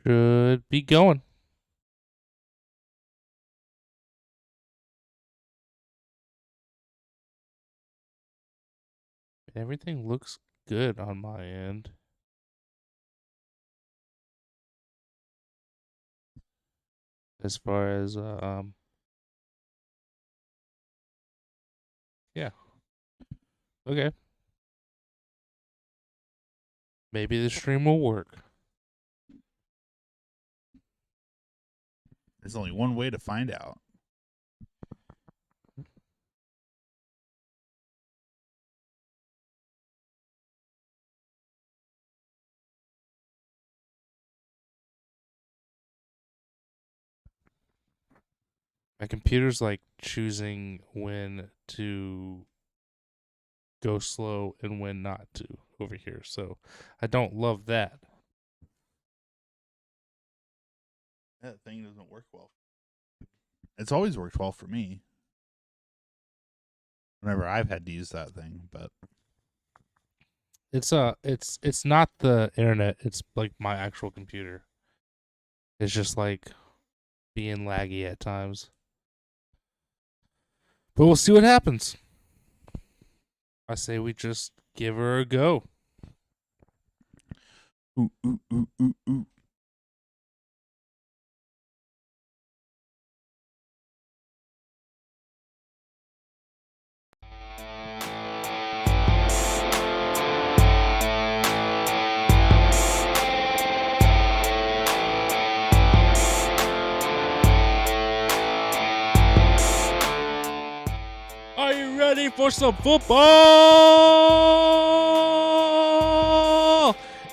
Should be going. Everything looks good on my end. As far as yeah. Okay. Maybe the stream will work. There's only one way to find out. My computer's like choosing when to go slow and when not to over here. So I don't love that. That thing doesn't work well. It's always worked well for me. Whenever I've had to use that thing, but it's not the internet, it's like my actual computer. It's just like being laggy at times. But we'll see what happens. I say we just give her a go. Ooh, ooh, ooh, ooh, ooh. Are you ready for some football?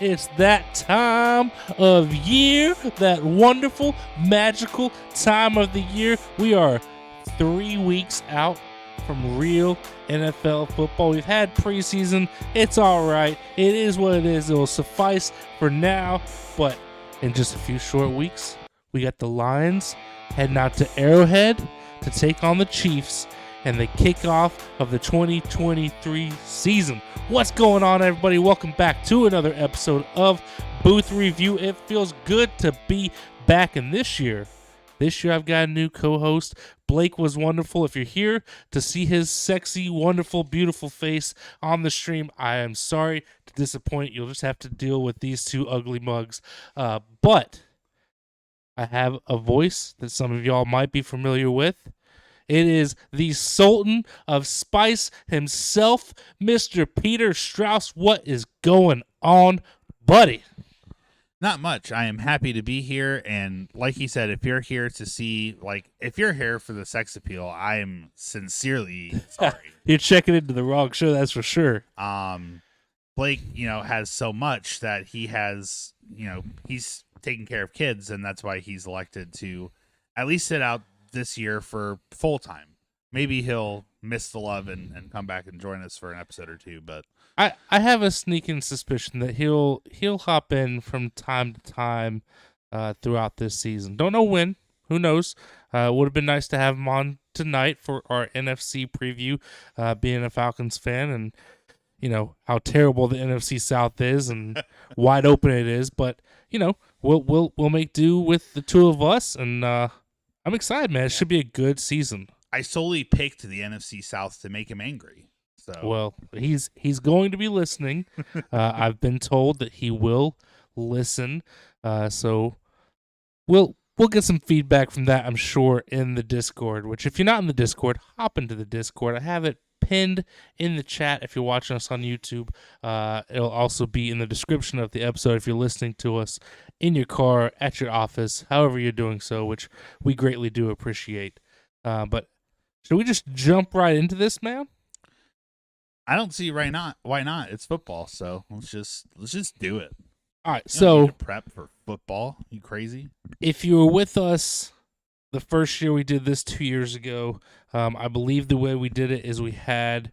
It's that time of year, that wonderful, magical time of the year. We are 3 weeks out from real NFL football. We've had preseason. It's all right. It is what it is. It will suffice for now. But in just a few short weeks, we got the Lions heading out to Arrowhead to take on the Chiefs and the kickoff of the 2023 season. What's going on, everybody? Welcome back to another episode of Booth Review. It feels good to be back in this year. This year I've got a new co-host. Blake was wonderful. If you're here to see his sexy, wonderful, beautiful face on the stream, I am sorry to disappoint. You'll just have to deal with these two ugly mugs. But I have a voice that some of y'all might be familiar with. It is the Sultan of Spice himself, Mr. Peter Strauss. What is going on, buddy? Not much. I am happy to be here, and like he said, if you're here to see, if you're here for the sex appeal, I am sincerely sorry. You're checking into the wrong show, that's for sure. Blake, has so much that he has, he's taking care of kids, and that's why he's elected to at least sit out this year for full time. Maybe he'll miss the love and come back and join us for an episode or two, but I have a sneaking suspicion that he'll hop in from time to time throughout this season. Don't know when. Who knows? Would have been nice to have him on tonight for our NFC preview, being a Falcons fan and how terrible the NFC South is and wide open it is, but we'll make do with the two of us, and I'm excited, man. It should be a good season. I solely picked the NFC South to make him angry. So well, he's going to be listening. I've been told that he will listen. So we'll get some feedback from that, I'm sure, in the Discord. Which, if you're not in the Discord, hop into the Discord. I have it pinned in the chat if you're watching us on YouTube. It'll also be in the description of the episode if you're listening to us in your car, at your office, however you're doing so, which we greatly do appreciate. But should we just jump right into this, man? I don't see why not. It's football, so let's just do it. All right, you don't need so to prep for football. You crazy? If you were with us the first year we did this 2 years ago, I believe the way we did it is we had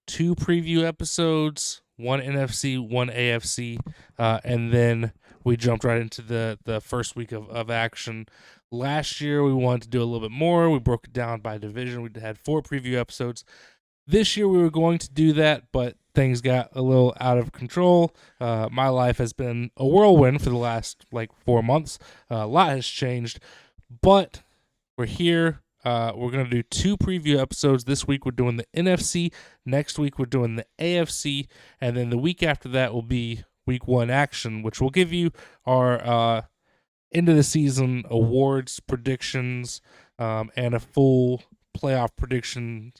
2 preview episodes, one NFC, one AFC, and then we jumped right into the first week of action. Last year we wanted to do a little bit more. We broke it down by division. We had 4 preview episodes. This year we were going to do that, but things got a little out of control. My life has been a whirlwind for the last 4 months. A lot has changed, but we're here. We're going to do 2 preview episodes. This week we're doing the NFC. Next week we're doing the AFC. And then the week after that will be week 1 action, which will give you our end of the season awards, predictions, and a full playoff prediction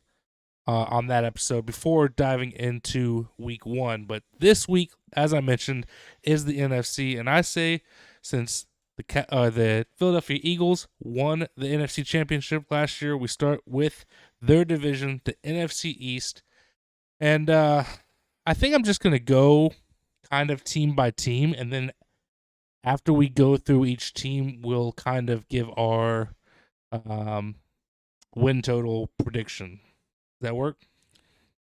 on that episode before diving into week 1. But this week, as I mentioned, is the NFC. And I say, since the Philadelphia Eagles won the NFC Championship last year, we start with their division, the NFC East. And I think I'm just going to go kind of team by team. And then after we go through each team, we'll kind of give our win total prediction. Does that work?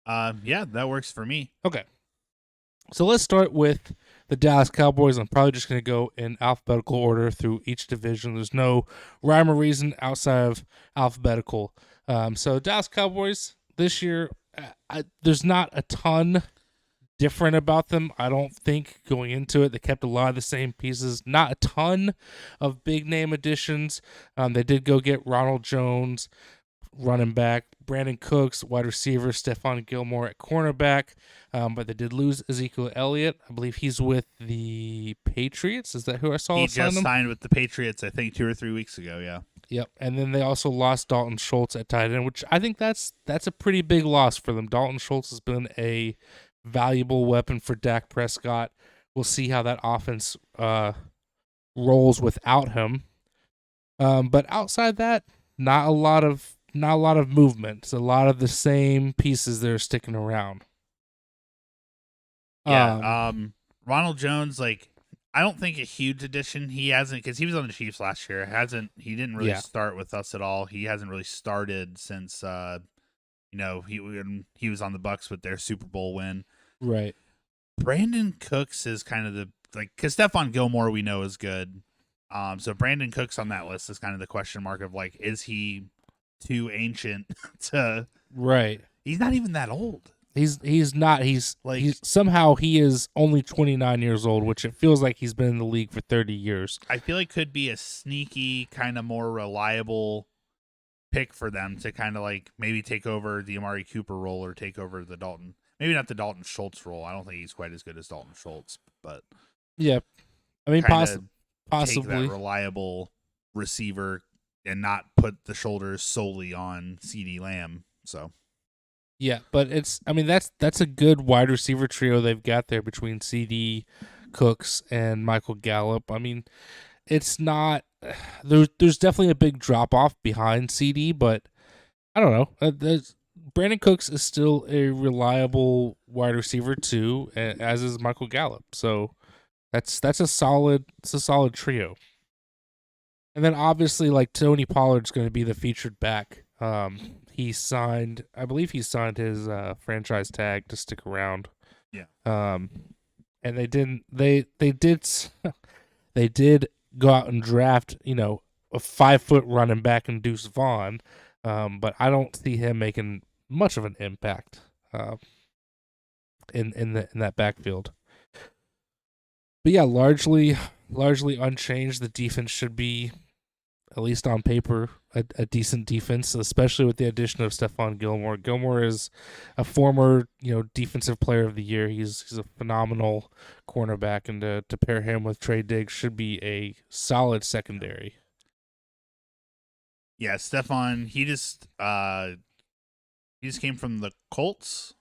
Yeah, that works for me. Okay. So let's start with the Dallas Cowboys. I'm probably just going to go in alphabetical order through each division. There's no rhyme or reason outside of alphabetical. So Dallas Cowboys this year, there's not a ton different about them. I don't think going into it, they kept a lot of the same pieces. Not a ton of big name additions. They did go get Ronald Jones, running back, Brandon Cooks, wide receiver, Stephon Gilmore at cornerback. But they did lose Ezekiel Elliott. I believe he's with the Patriots. Is that who I saw? He just signed with the Patriots, I think, 2 or 3 weeks ago. Yeah. Yep. And then they also lost Dalton Schultz at tight end, which I think that's a pretty big loss for them. Dalton Schultz has been a valuable weapon for Dak Prescott. We'll see how that offense rolls without him. But outside that, not a lot of movement. It's a lot of the same pieces that are sticking around. Yeah. Ronald Jones, I don't think a huge addition. He hasn't, because he was on the Chiefs last year. He didn't really start with us at all. He hasn't really started since he was on the Bucs with their Super Bowl win. Right. Brandon Cooks is kind of because Stephon Gilmore we know is good. So Brandon Cooks on that list is kind of the question mark of is he too ancient to? Right. He's not even that old. He's not. He's somehow he is only 29 years old, which it feels like he's been in the league for 30 years. I feel like could be a sneaky, kind of more reliable pick for them to kind of maybe take over the Amari Cooper role or take over the Dalton. Maybe not the Dalton Schultz role. I don't think he's quite as good as Dalton Schultz, but yeah, I mean possibly take that reliable receiver and not put the shoulders solely on CeeDee Lamb. So. Yeah, but that's a good wide receiver trio they've got there between CD, Cooks, and Michael Gallup. I mean, it's not there's definitely a big drop off behind CD, but I don't know. Brandon Cooks is still a reliable wide receiver too, as is Michael Gallup. So that's a solid trio. And then obviously Tony Pollard's going to be the featured back. He signed, I believe he signed his franchise tag to stick around. Yeah. And they did go out and draft, a 5-foot running back in Deuce Vaughn. But I don't see him making much of an impact in that backfield. But yeah, largely unchanged. The defense should be, at least on paper, a decent defense, especially with the addition of Stephon Gilmore. Gilmore is a former, defensive player of the year. He's a phenomenal cornerback, and to pair him with Trey Diggs should be a solid secondary. Yeah, Stephon, he just came from the Colts,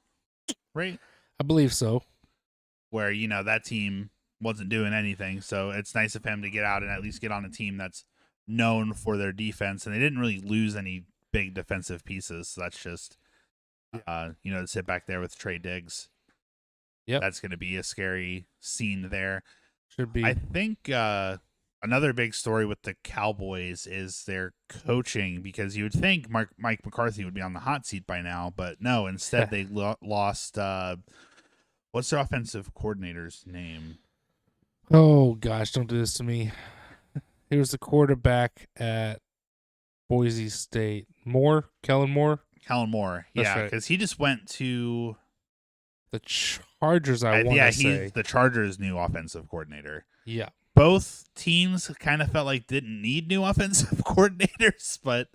right? I believe so. Where, that team wasn't doing anything, so it's nice of him to get out and at least get on a team that's known for their defense, and they didn't really lose any big defensive pieces. So that's just, to sit back there with Trey Diggs. Yep. That's going to be a scary scene there. Should be. I think another big story with the Cowboys is their coaching, because you would think Mike McCarthy would be on the hot seat by now, but no, instead they lost, what's their offensive coordinator's name? Oh, gosh, don't do this to me. He was the quarterback at Boise State. Kellen Moore? Kellen Moore. That's Yeah, right. because he just went to The Chargers, I want to say. he's the Chargers' new offensive coordinator. Yeah. Both teams kind of felt like didn't need new offensive coordinators, but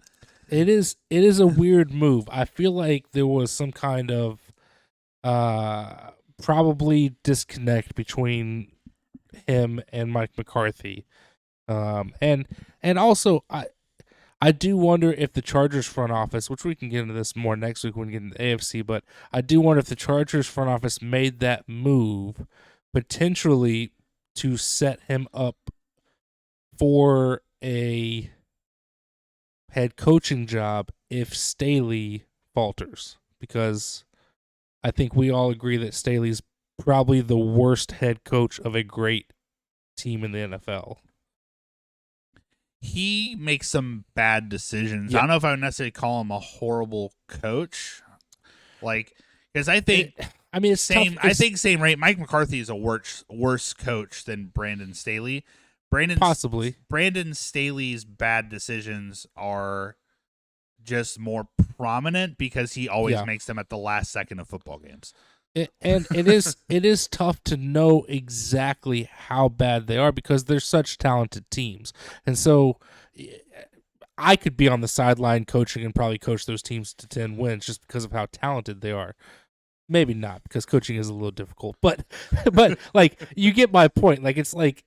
It is a weird move. I feel like there was some kind of probably disconnect between him and Mike McCarthy. And also I do wonder if the Chargers front office, which we can get into this more next week when we get into the AFC, but I do wonder if the Chargers front office made that move potentially to set him up for a head coaching job if Staley falters, because I think we all agree that Staley's probably the worst head coach of a great team in the NFL. he makes some bad decisions. Yeah. I don't know if I would necessarily call him a horrible coach, like because I think It's same. tough. I think same rate. Mike McCarthy is a worse coach than Brandon Staley. Possibly. Brandon Staley's bad decisions are just more prominent because he always makes them at the last second of football games. And it is tough to know exactly how bad they are because they're such talented teams. And so I could be on the sideline coaching and probably coach those teams to 10 wins just because of how talented they are. Maybe not, because coaching is a little difficult. But like you get my point. Like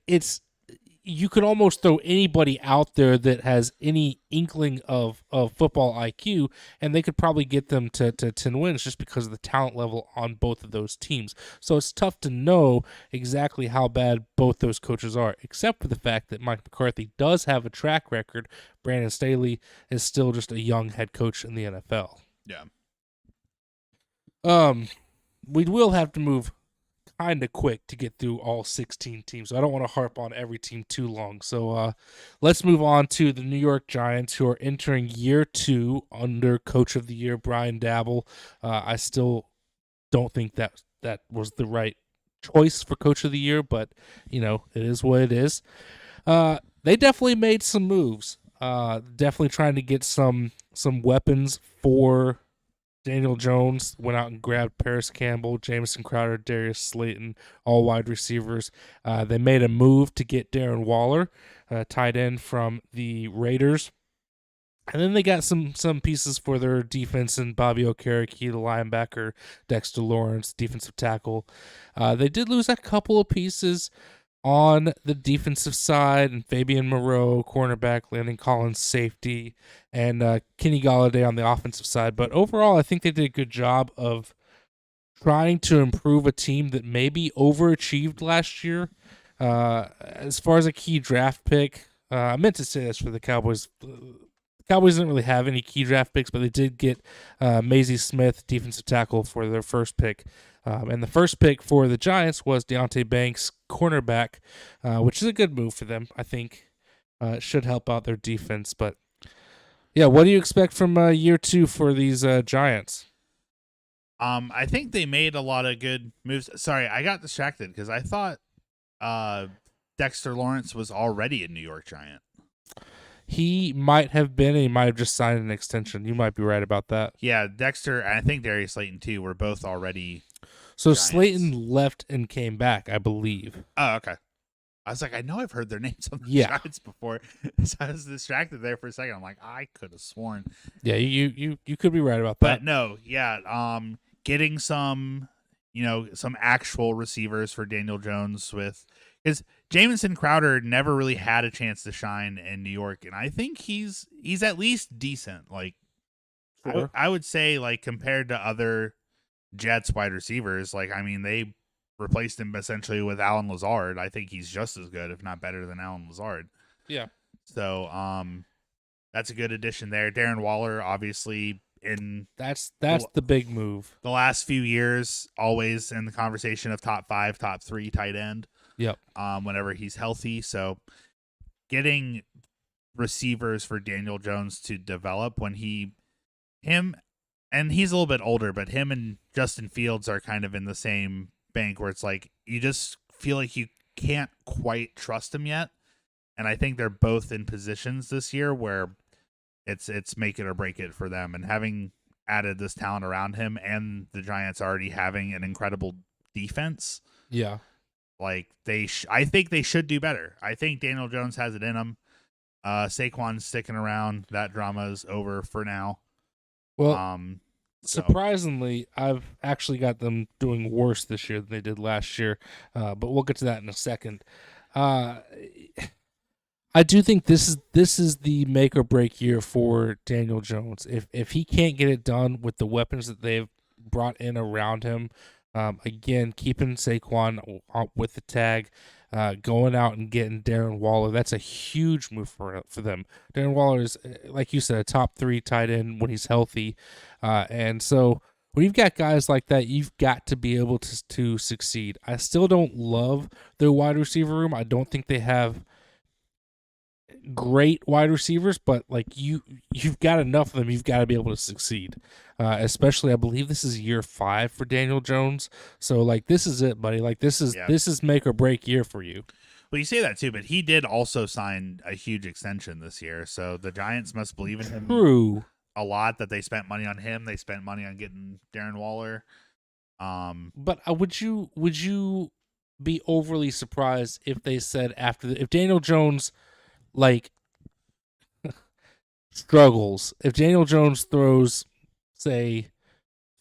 it's you could almost throw anybody out there that has any inkling of football IQ, and they could probably get them to 10 wins just because of the talent level on both of those teams. So it's tough to know exactly how bad both those coaches are, except for the fact that Mike McCarthy does have a track record. Brandon Staley is still just a young head coach in the NFL. Yeah. We will have to move kind of quick to get through all 16 teams. So I don't want to harp on every team too long. So let's move on to the New York Giants, who are entering year 2 under Coach of the Year Brian Dabble. I still don't think that was the right choice for Coach of the Year, but it is what it is. They definitely made some moves. Definitely trying to get some weapons for Daniel Jones. Went out and grabbed Paris Campbell, Jamison Crowder, Darius Slayton, all wide receivers. They made a move to get Darren Waller, tight end from the Raiders. And then they got some pieces for their defense and Bobby Okereke, the linebacker, Dexter Lawrence, defensive tackle. They did lose a couple of pieces on the defensive side, and Fabian Moreau, cornerback, Landon Collins, safety, and Kenny Golladay on the offensive side. But overall, I think they did a good job of trying to improve a team that maybe overachieved last year. As far as a key draft pick, I meant to say this for the Cowboys. The Cowboys didn't really have any key draft picks, but they did get Maisie Smith, defensive tackle, for their first pick. And the first pick for the Giants was Deonte Banks, cornerback, which is a good move for them. I think it should help out their defense. But, yeah, what do you expect from year 2 for these Giants? I think they made a lot of good moves. Sorry, I got distracted because I thought Dexter Lawrence was already a New York Giant. He might have been, and he might have just signed an extension. You might be right about that. Yeah, Dexter, and I think Darius Slayton, too, were both already So Giants. Slayton left and came back, I believe. Oh, okay. I was like, I know I've heard their names on the Giants before. So I was distracted there for a second. I'm like, I could have sworn. Yeah, you could be right about that. But no, yeah, getting some actual receivers for Daniel Jones because Jamison Crowder never really had a chance to shine in New York, and I think he's at least decent. Like, Sure. I would say, like, compared to other Jets wide receivers, like, I mean, they replaced him essentially with Alan Lazard. I think he's just as good, if not better, than Alan Lazard. Yeah. So, that's a good addition there. Darren Waller, obviously, in That's the big move. the last few years, always in the conversation of top 5, top 3 tight end. Yep. Whenever he's healthy. So getting receivers for Daniel Jones to develop when him and he's a little bit older, but him and Justin Fields are kind of in the same bank where it's like you just feel like you can't quite trust him yet. And I think they're both in positions this year where it's make it or break it for them. And having added this talent around him, and the Giants already having an incredible defense. Yeah. Like I think they should do better. I think Daniel Jones has it in him. Saquon's sticking around. That drama is over for now. Well, So surprisingly, I've actually got them doing worse this year than they did last year, but we'll get to that in a second. I do think this is the make or break year for Daniel Jones. If he can't get it done with the weapons that they've brought in around him, again keeping Saquon with the tag, going out and getting Darren Waller, that's a huge move for them. Darren Waller is, like you said, a top 3 tight end when he's healthy, and so when you've got guys like that, you've got to be able to succeed. I still don't love their wide receiver room. I don't think they have great wide receivers, but like you've got enough of them. You've got to be able to succeed. Especially, I believe this is year 5 for Daniel Jones. So like this is it, buddy. Like this is make or break year for you. Well, you say that too, but he did also sign a huge extension this year. So the Giants must believe in him True. a lot, that they spent money on him. They spent money on getting Darren Waller. But would you be overly surprised if they said if Daniel Jones like struggles, if Daniel Jones throws, say,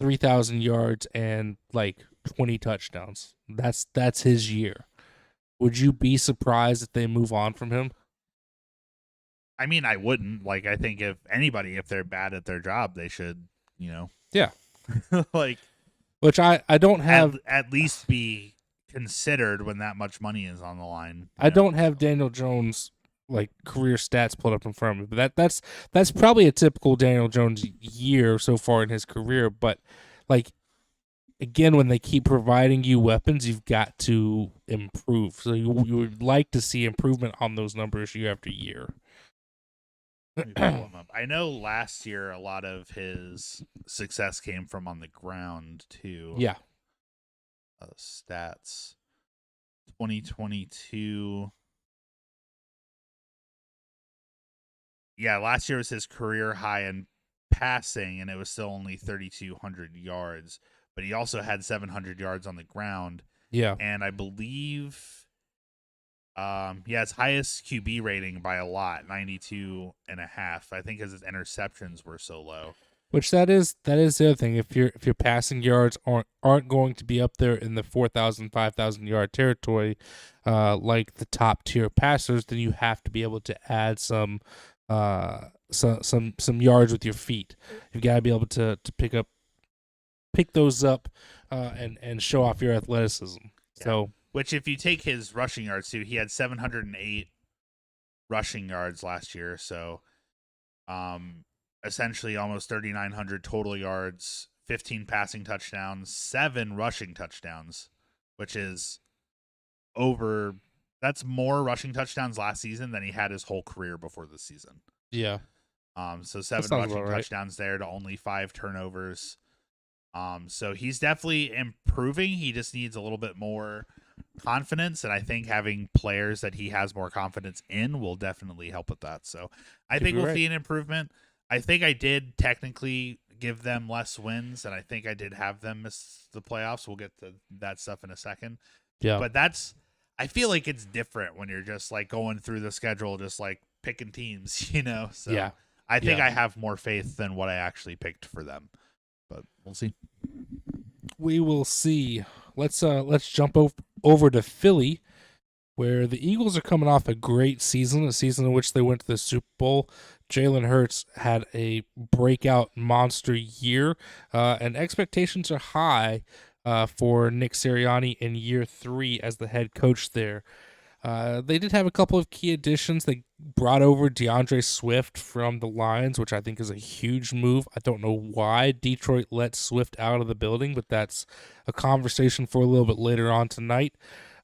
3,000 yards and like 20 touchdowns, that's his year, would you be surprised if they move on from him? I mean, I wouldn't. Like, I think if they're bad at their job, they should, Yeah. like, Which I don't have at least be considered when that much money is on the line. I don't have Daniel Jones like career stats pulled up in front of me, but that's probably a typical Daniel Jones year so far in his career. But like again, when they keep providing you weapons, you've got to improve. So you would like to see improvement on those numbers year after year. Let me pull him up. I know last year a lot of his success came from on the ground too. Yeah. Stats 2022. Yeah, last year was his career high in passing, and it was still only 3,200 yards. But he also had 700 yards on the ground. Yeah. And I believe, his highest QB rating by a lot, 92.5. I think because his interceptions were so low. Which that is the other thing. If your passing yards aren't going to be up there in the 4,000, 5,000 yard territory, like the top tier passers, then you have to be able to add some yards with your feet. You've got to be able to pick those up, and show off your athleticism. Yeah. So, which if you take his rushing yards too, he had 708 rushing yards last year. So, essentially almost 3,900 total yards, 15 passing touchdowns, 7 rushing touchdowns, which is that's more rushing touchdowns last season than he had his whole career before this season. Yeah. So 7 rushing touchdowns there to only 5 turnovers. So he's definitely improving. He just needs a little bit more confidence, and I think having players that he has more confidence in will definitely help with that. So I think we'll see an improvement. I think I did technically give them less wins, and I think I did have them miss the playoffs. We'll get to that stuff in a second. Yeah. But I feel like it's different when you're just like going through the schedule, just like picking teams, So yeah. I think I have more faith than what I actually picked for them. But we'll see. We will see. Let's jump over to Philly, where the Eagles are coming off a great season, a season in which they went to the Super Bowl. Jalen Hurts had a breakout monster year, and expectations are high for Nick Sirianni in year 3 as the head coach there. They did have a couple of key additions. They brought over DeAndre Swift from the Lions, which I think is a huge move. I don't know why Detroit let Swift out of the building, but that's a conversation for a little bit later on tonight.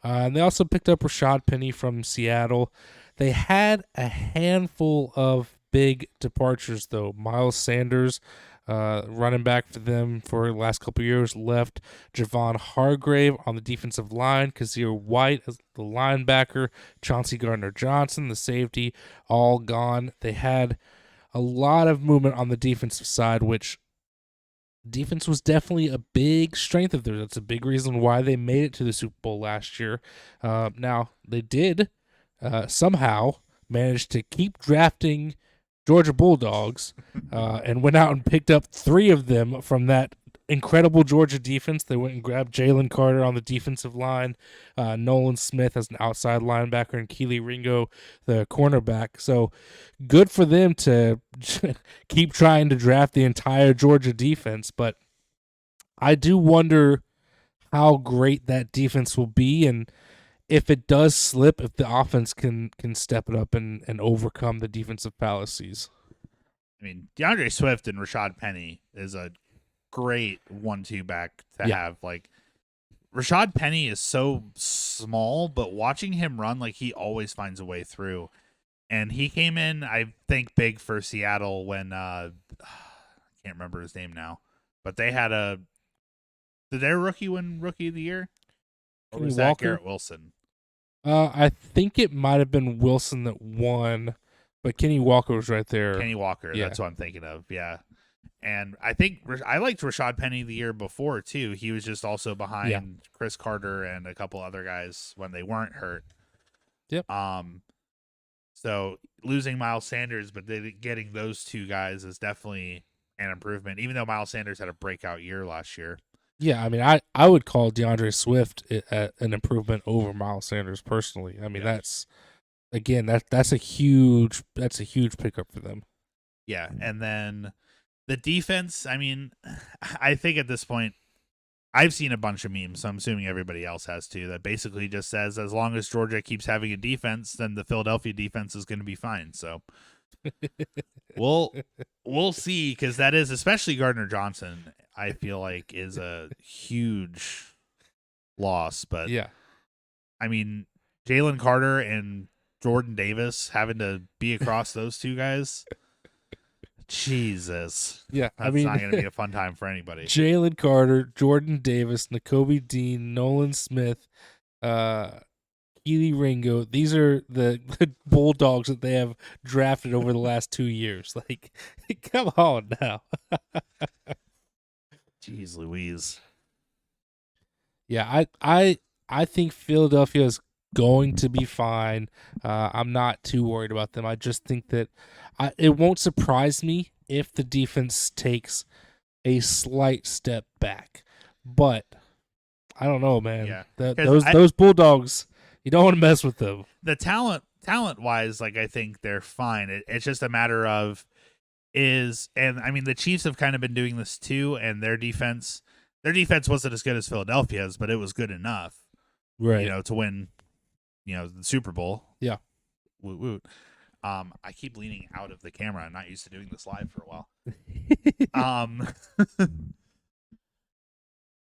And they also picked up Rashad Penny from Seattle. They had a handful of big departures, though. Miles Sanders, running back for them for the last couple of years, left. Javon Hargrave on the defensive line, Kazir White as the linebacker, Chauncey Gardner-Johnson, the safety, all gone. They had a lot of movement on the defensive side, which defense was definitely a big strength of theirs. That's a big reason why they made it to the Super Bowl last year. Now, they did somehow manage to keep drafting Georgia Bulldogs and went out and picked up 3 of them from that incredible Georgia defense. They went and grabbed Jalen Carter on the defensive line, Nolan Smith as an outside linebacker, and Keely Ringo, the cornerback. So good for them to keep trying to draft the entire Georgia defense. But I do wonder how great that defense will be, and if it does slip, if the offense can step it up and overcome the defensive fallacies. I mean, DeAndre Swift and Rashad Penny is a great 1-2 back to have. Like, Rashad Penny is so small, but watching him run, like, he always finds a way through. And he came in, I think, big for Seattle when I can't remember his name now, but they had did their rookie win Rookie of the Year? Or was that Garrett Wilson? I think it might have been Wilson that won, but Kenny Walker was right there. Kenny Walker, that's what I'm thinking of. Yeah. And I think I liked Rashad Penny the year before, too. He was just also behind Chris Carter and a couple other guys when they weren't hurt. Yep. So losing Miles Sanders, but getting those 2 guys is definitely an improvement, even though Miles Sanders had a breakout year last year. Yeah, I mean, I would call DeAndre Swift an improvement over Miles Sanders personally. I mean, that's a huge pickup for them. Yeah, and then the defense, I mean, I think at this point, I've seen a bunch of memes, so I'm assuming everybody else has too, that basically just says as long as Georgia keeps having a defense, then the Philadelphia defense is going to be fine. So we'll see, because that is, especially Gardner Johnson, I feel like is a huge loss. But yeah, I mean, Jalen Carter and Jordan Davis having to be across those 2 guys. Jesus. Yeah, that's not going to be a fun time for anybody. Jalen Carter, Jordan Davis, Nakobe Dean, Nolan Smith, Keely Ringo. These are the Bulldogs that they have drafted over the last 2 years. Like, come on now. Jeez Louise. Yeah, I think Philadelphia is going to be fine. I'm not too worried about them. I just think that it won't surprise me if the defense takes a slight step back. But I don't know, man. Yeah. Those Bulldogs, you don't want to mess with them. The talent wise, like, I think they're fine. It's just a matter of and I mean, the Chiefs have kind of been doing this too, and their defense wasn't as good as Philadelphia's, but it was good enough, right? To win, the Super Bowl. Yeah. Woot woot. I keep leaning out of the camera. I'm not used to doing this live for a while.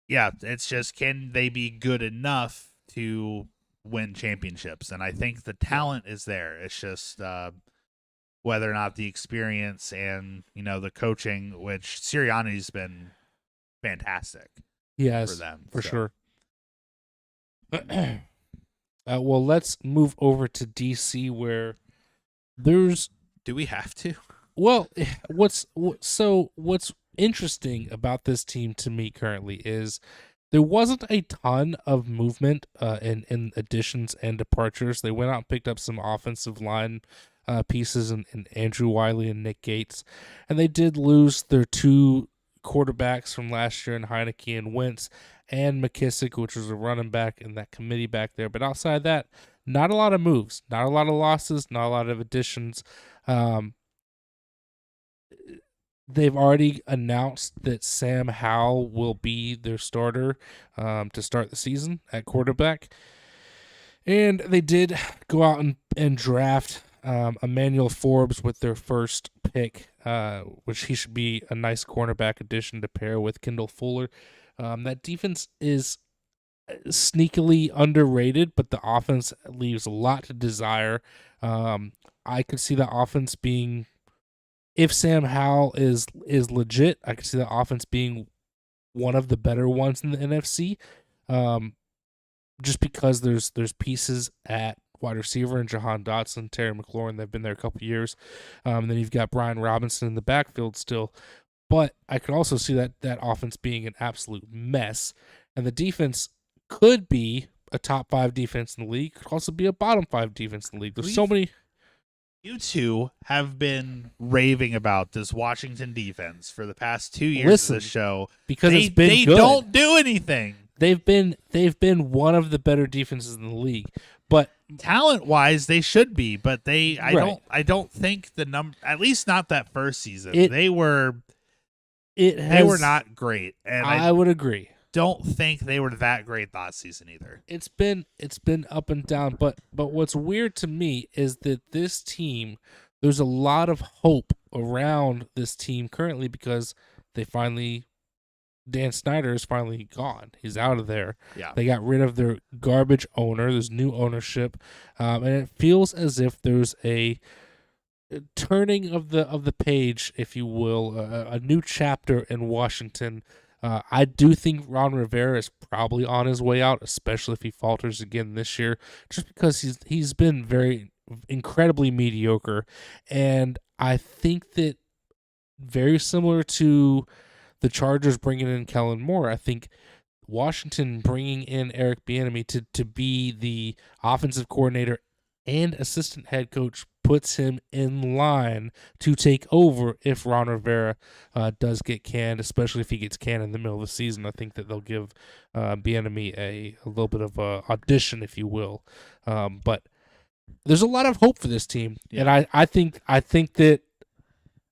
Yeah, it's just, can they be good enough to win championships? And I think the talent is there. It's just whether or not the experience and the coaching, which Sirianni's been fantastic. Yes, for them for sure. Well, let's move over to DC, where there's. Do we have to? Well, what's interesting about this team to me currently is there wasn't a ton of movement in additions and departures. They went out and picked up some offensive line pieces in Andrew Wiley and Nick Gates, and they did lose their 2 quarterbacks from last year in Heineke and Wentz, and McKissick, which was a running back in that committee back there. But outside that, not a lot of moves, not a lot of losses, not a lot of additions. They've already announced that Sam Howell will be their starter to start the season at quarterback. And they did go out and draft Emmanuel Forbes with their first pick, which he should be a nice cornerback addition to pair with Kendall Fuller. That defense is sneakily underrated, but the offense leaves a lot to desire. I could see the offense being, if Sam Howell is legit, I could see the offense being one of the better ones in the NFC. Just because there's pieces at wide receiver and Jahan Dotson, Terry McLaurin, they've been there a couple years. And then you've got Brian Robinson in the backfield still. But I could also see that offense being an absolute mess, and the defense could be a top 5 defense in the league. Could also be a bottom 5 defense in the league. There's so many. You two have been raving about this Washington defense for the past 2 years of the show because it's been they good. don't do anything. They've been one of the better defenses in the league, but talent wise they should be. But I don't think the number, at least not that first season. They were not great, and I would agree. Don't think they were that great last season either. It's been up and down, but what's weird to me is that this team, there's a lot of hope around this team currently because Dan Snyder is finally gone. He's out of there. Yeah. They got rid of their garbage owner. There's new ownership, and it feels as if there's a turning of the page, if you will, a new chapter in Washington. I do think Ron Rivera is probably on his way out, especially if he falters again this year, just because he's been very incredibly mediocre, and I think that very similar to the Chargers bringing in Kellen Moore, I think Washington bringing in Eric Bieniemy to be the offensive coordinator and assistant head coach puts him in line to take over if Ron Rivera does get canned, especially if he gets canned in the middle of the season. I think that they'll give Bieniemy a little bit of a audition, if you will. But there's a lot of hope for this team, and I think that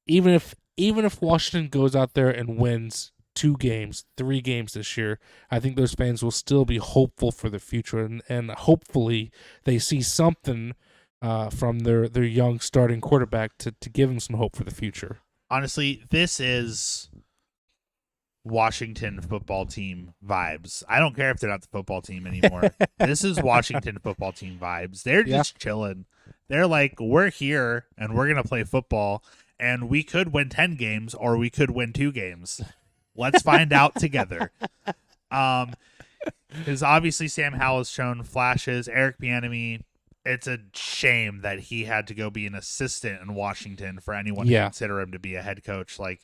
even if Washington goes out there and wins 2 games, 3 games this year, I think those fans will still be hopeful for the future, and hopefully they see something from their young starting quarterback to give them some hope for the future. Honestly, this is Washington football team vibes. I don't care if they're not the football team anymore. This is Washington football team vibes. They're just chilling. They're like, we're here and we're going to play football, and we could win 10 games or we could win 2 games. Let's find out together. Because obviously Sam Howell has shown flashes. Eric Bieniemy, it's a shame that he had to go be an assistant in Washington for anyone to consider him to be a head coach. Like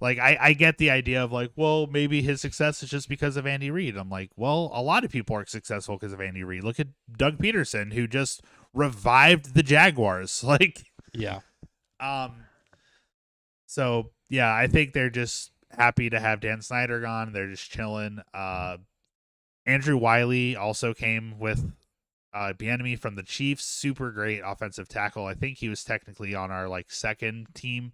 I get the idea of like, well, maybe his success is just because of Andy Reid. I'm like, well, a lot of people are successful because of Andy Reid. Look at Doug Peterson, who just revived the Jaguars. So yeah, I think they're just happy to have Dan Snyder gone. They're just chilling. Andrew Wiley also came with Bieniemy from the Chiefs. Super great offensive tackle. I think he was technically on our second team.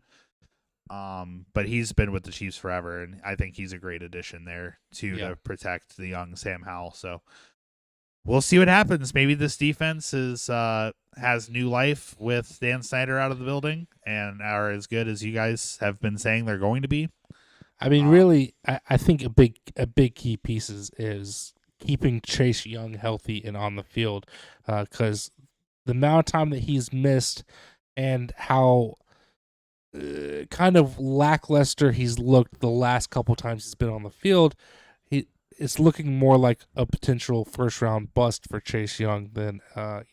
But he's been with the Chiefs forever, and I think he's a great addition there to protect the young Sam Howell. So we'll see what happens. Maybe this defense has new life with Dan Snyder out of the building and are as good as you guys have been saying they're going to be. I mean, really, I think a big key piece is keeping Chase Young healthy and on the field, because the amount of time that he's missed and how kind of lackluster he's looked the last couple times he's been on the field, it's looking more like a potential first-round bust for Chase Young than a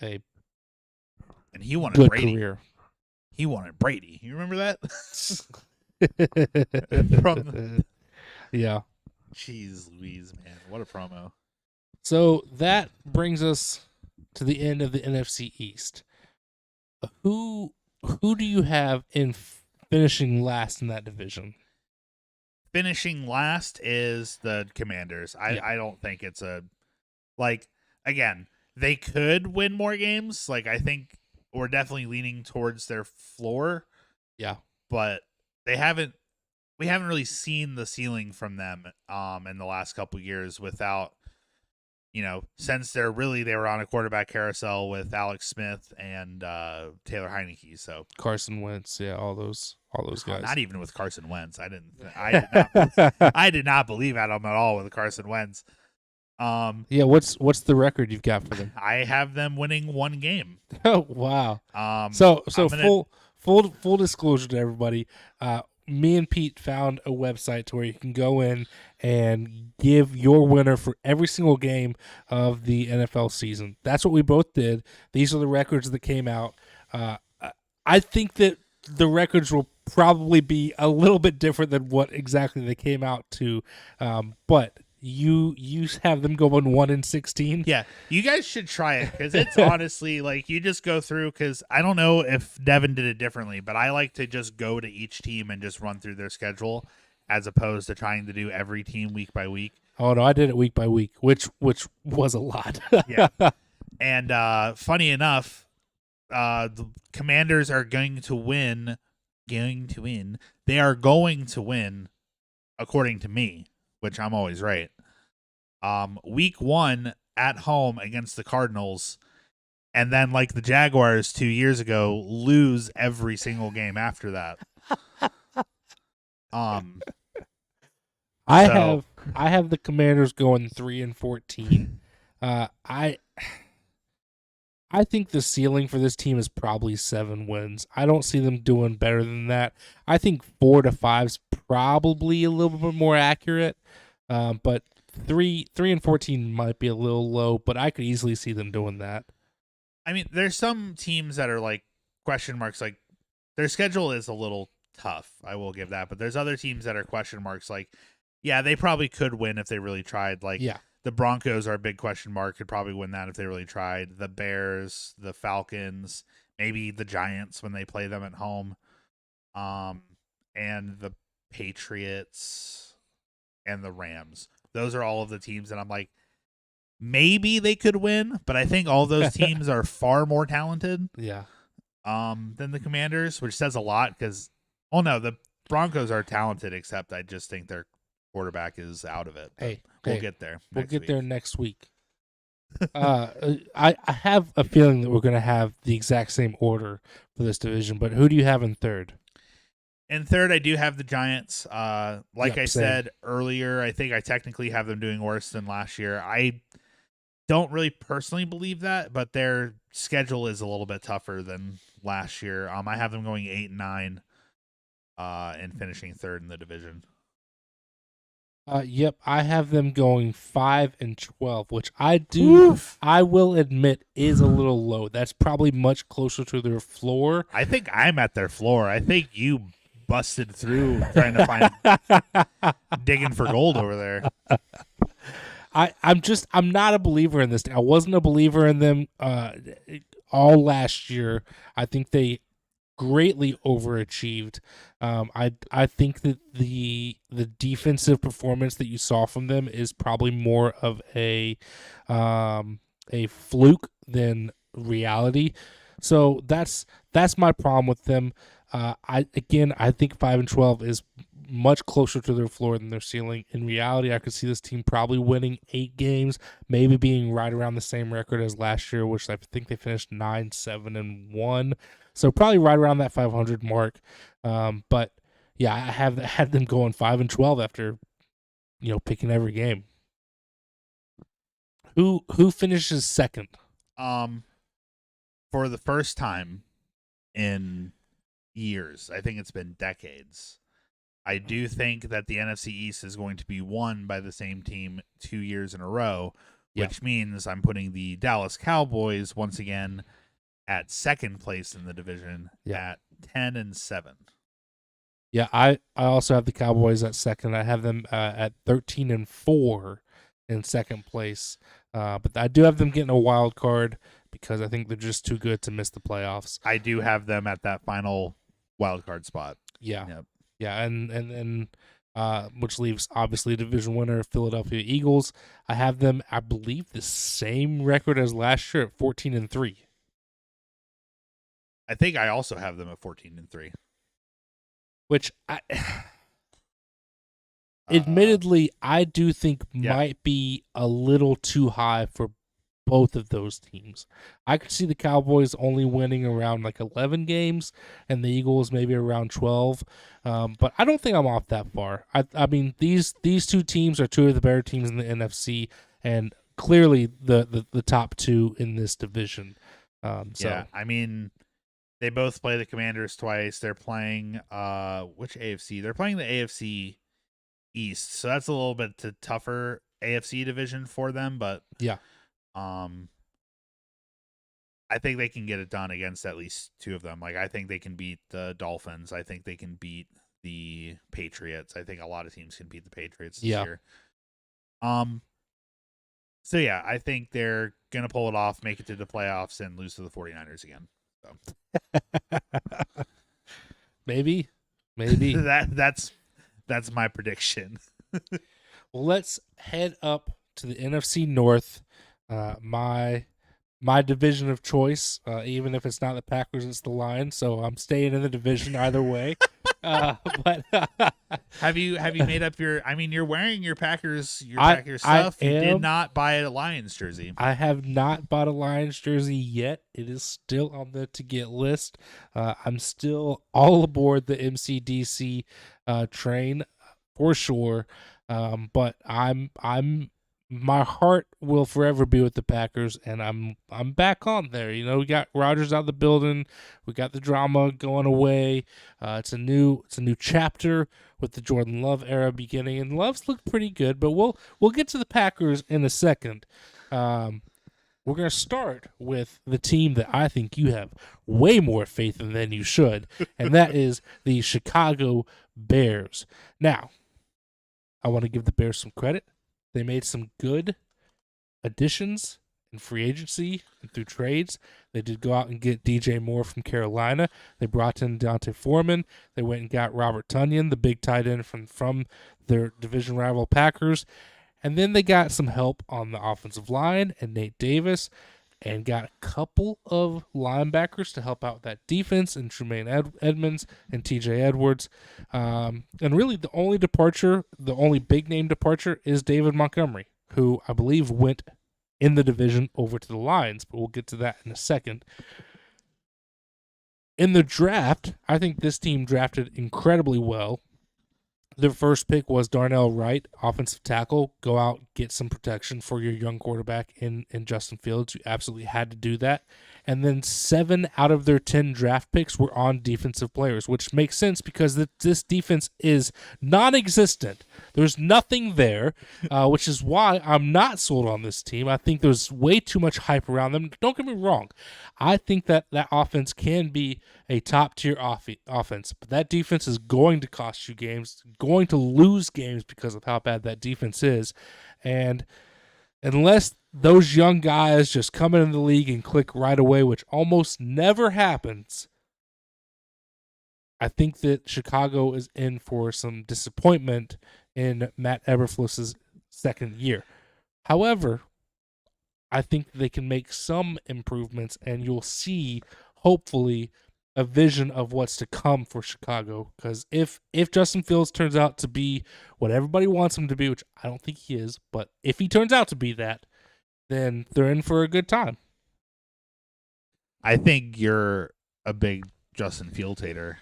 and he wanted good Brady. Career. He wanted Brady. You remember that? Yeah. Jeez Louise, man. What a promo. So that brings us to the end of the NFC East. Who do you have in finishing last in that division? Finishing last is the Commanders. I don't think it's again, they could win more games. I think we're definitely leaning towards their floor. Yeah. But we haven't really seen the ceiling from them in the last couple years without, since they were on a quarterback carousel with Alex Smith and Taylor Heineke. So Carson Wentz, all those guys. Not even with Carson Wentz. I did not believe at him at all with Carson Wentz. What's the record you've got for them? I have them winning 1 game. Oh wow. So full disclosure to everybody, me and Pete found a website to where you can go in and give your winner for every single game of the NFL season. That's what we both did. These are the records that came out. I think that the records will probably be a little bit different than what exactly they came out to. But you have them going 1-16. Yeah, you guys should try it because it's honestly like you just go through. Because I don't know if Devin did it differently, but I like to just go to each team and just run through their schedule, as opposed to trying to do every team week by week. Oh no, I did it week by week, which was a lot. Yeah, and funny enough, the Commanders are going to win. They are going to win, according to me, which I'm always right. Week 1 at home against the Cardinals, and then like the Jaguars 2 years ago, lose every single game after that. I have the Commanders going 3-14. I think the ceiling for this team is probably 7 wins. I don't see them doing better than that. I think 4-5 is probably a little bit more accurate. But 3-14 might be a little low, but I could easily see them doing that. I mean, there's some teams that are like question marks. Like their schedule is a little tough. I will give that. But there's other teams that are question marks. Like, yeah, they probably could win if they really tried. Like, yeah. The Broncos are a big question mark. Could probably win that if they really tried. The Bears, the Falcons, maybe the Giants when they play them at home, and the Patriots and the Rams. Those are all of the teams that I'm like, maybe they could win, but I think all those teams are far more talented. Yeah. Than the Commanders, which says a lot because, oh no, the Broncos are talented, except I just think their quarterback is out of it. We'll get there. We'll get there next week. I have a feeling that we're going to have the exact same order for this division, but who do you have in third? In third, I do have the Giants. Like I same. said earlier, I think I technically have them doing worse than last year. I don't really personally believe that, but their schedule is a little bit tougher than last year. I have them going 8-9 and finishing third in the division. Yep, I have them going 5-12, which I will admit is a little low. That's probably much closer to their floor. I think I'm at their floor. I think you busted through trying to find digging for gold over there. I'm not a believer in this. I wasn't a believer in them all last year. I think they greatly overachieved. I think that the defensive performance that you saw from them is probably more of a fluke than reality. So that's my problem with them. I think 5-12 is much closer to their floor than their ceiling. In reality, I could see this team probably winning 8 games, maybe being right around the same record as last year, which I think they finished 9-7-1. So probably right around that 500 mark. But yeah, I had them going 5-12 after, picking every game. Who finishes second? For the first time in years, I think it's been decades, I do think that the NFC East is going to be won by the same team 2 years in a row, which means I'm putting the Dallas Cowboys once again at second place in the division at 10-7. Yeah, I also have the Cowboys at second. I have them at 13-4 in second place. But I do have them getting a wild card because I think they're just too good to miss the playoffs. I do have them at that final wild card spot. Yeah. Yep. Yeah, and which leaves obviously division winner Philadelphia Eagles. I have them, I believe, the same record as last year at 14-3. I think I also have them at 14-3. Which admittedly, I do think might be a little too high for both of those teams. I could see the Cowboys only winning around like 11 games and the Eagles maybe around 12. But I don't think I'm off that far. I mean, these two teams are two of the better teams in the NFC and clearly the top two in this division. Yeah, I mean, they both play the Commanders twice. They're playing which AFC? They're playing the AFC East. So that's a little bit tougher AFC division for them, but yeah. I think they can get it done against at least two of them. Like, I think they can beat the Dolphins. I think they can beat the Patriots. I think a lot of teams can beat the Patriots this year. So yeah, I think they're gonna pull it off, make it to the playoffs, and lose to the 49ers again. So. Maybe. that's my prediction. Well, let's head up to the NFC North. My division of choice, even if it's not the Packers, it's the Lions. So I'm staying in the division either way. But have you made up your? I mean, you're wearing your Packers stuff. You did not buy a Lions jersey. I have not bought a Lions jersey yet. It is still on the to get list. I'm still all aboard the MCDC train for sure. But I'm my heart will forever be with the Packers, and I'm back on there. You know, we got Rodgers out of the building, we got the drama going away. It's a new chapter with the Jordan Love era beginning, and Love's looked pretty good. But we'll get to the Packers in a second. We're gonna start with the team that I think you have way more faith in than you should, and that is the Chicago Bears. Now, I want to give the Bears some credit. They made some good additions in free agency and through trades. They did go out and get DJ Moore from Carolina. They brought in D'Onta Foreman. They went and got Robert Tonyan, the big tight end from their division rival Packers. And then they got some help on the offensive line and Nate Davis, and got a couple of linebackers to help out that defense, and Tremaine Edmonds and TJ Edwards. And really the only big-name departure is David Montgomery, who I believe went in the division over to the Lions, but we'll get to that in a second. In the draft, I think this team drafted incredibly well. Their first pick was Darnell Wright, offensive tackle. Go out, get some protection for your young quarterback in Justin Fields. You absolutely had to do that. And then 7 out of their 10 draft picks were on defensive players, which makes sense because this defense is non-existent. There's nothing there, which is why I'm not sold on this team. I think there's way too much hype around them. Don't get me wrong. I think that offense can be a top-tier offense, but that defense is going to cost you games, going to lose games because of how bad that defense is. And unless those young guys just come into the league and click right away, which almost never happens, I think that Chicago is in for some disappointment in Matt Eberflus's second year. However, I think they can make some improvements, and you'll see, hopefully, a vision of what's to come for Chicago. Because if Justin Fields turns out to be what everybody wants him to be, which I don't think he is, but if he turns out to be that, then they're in for a good time. I think you're a big Justin Fields hater.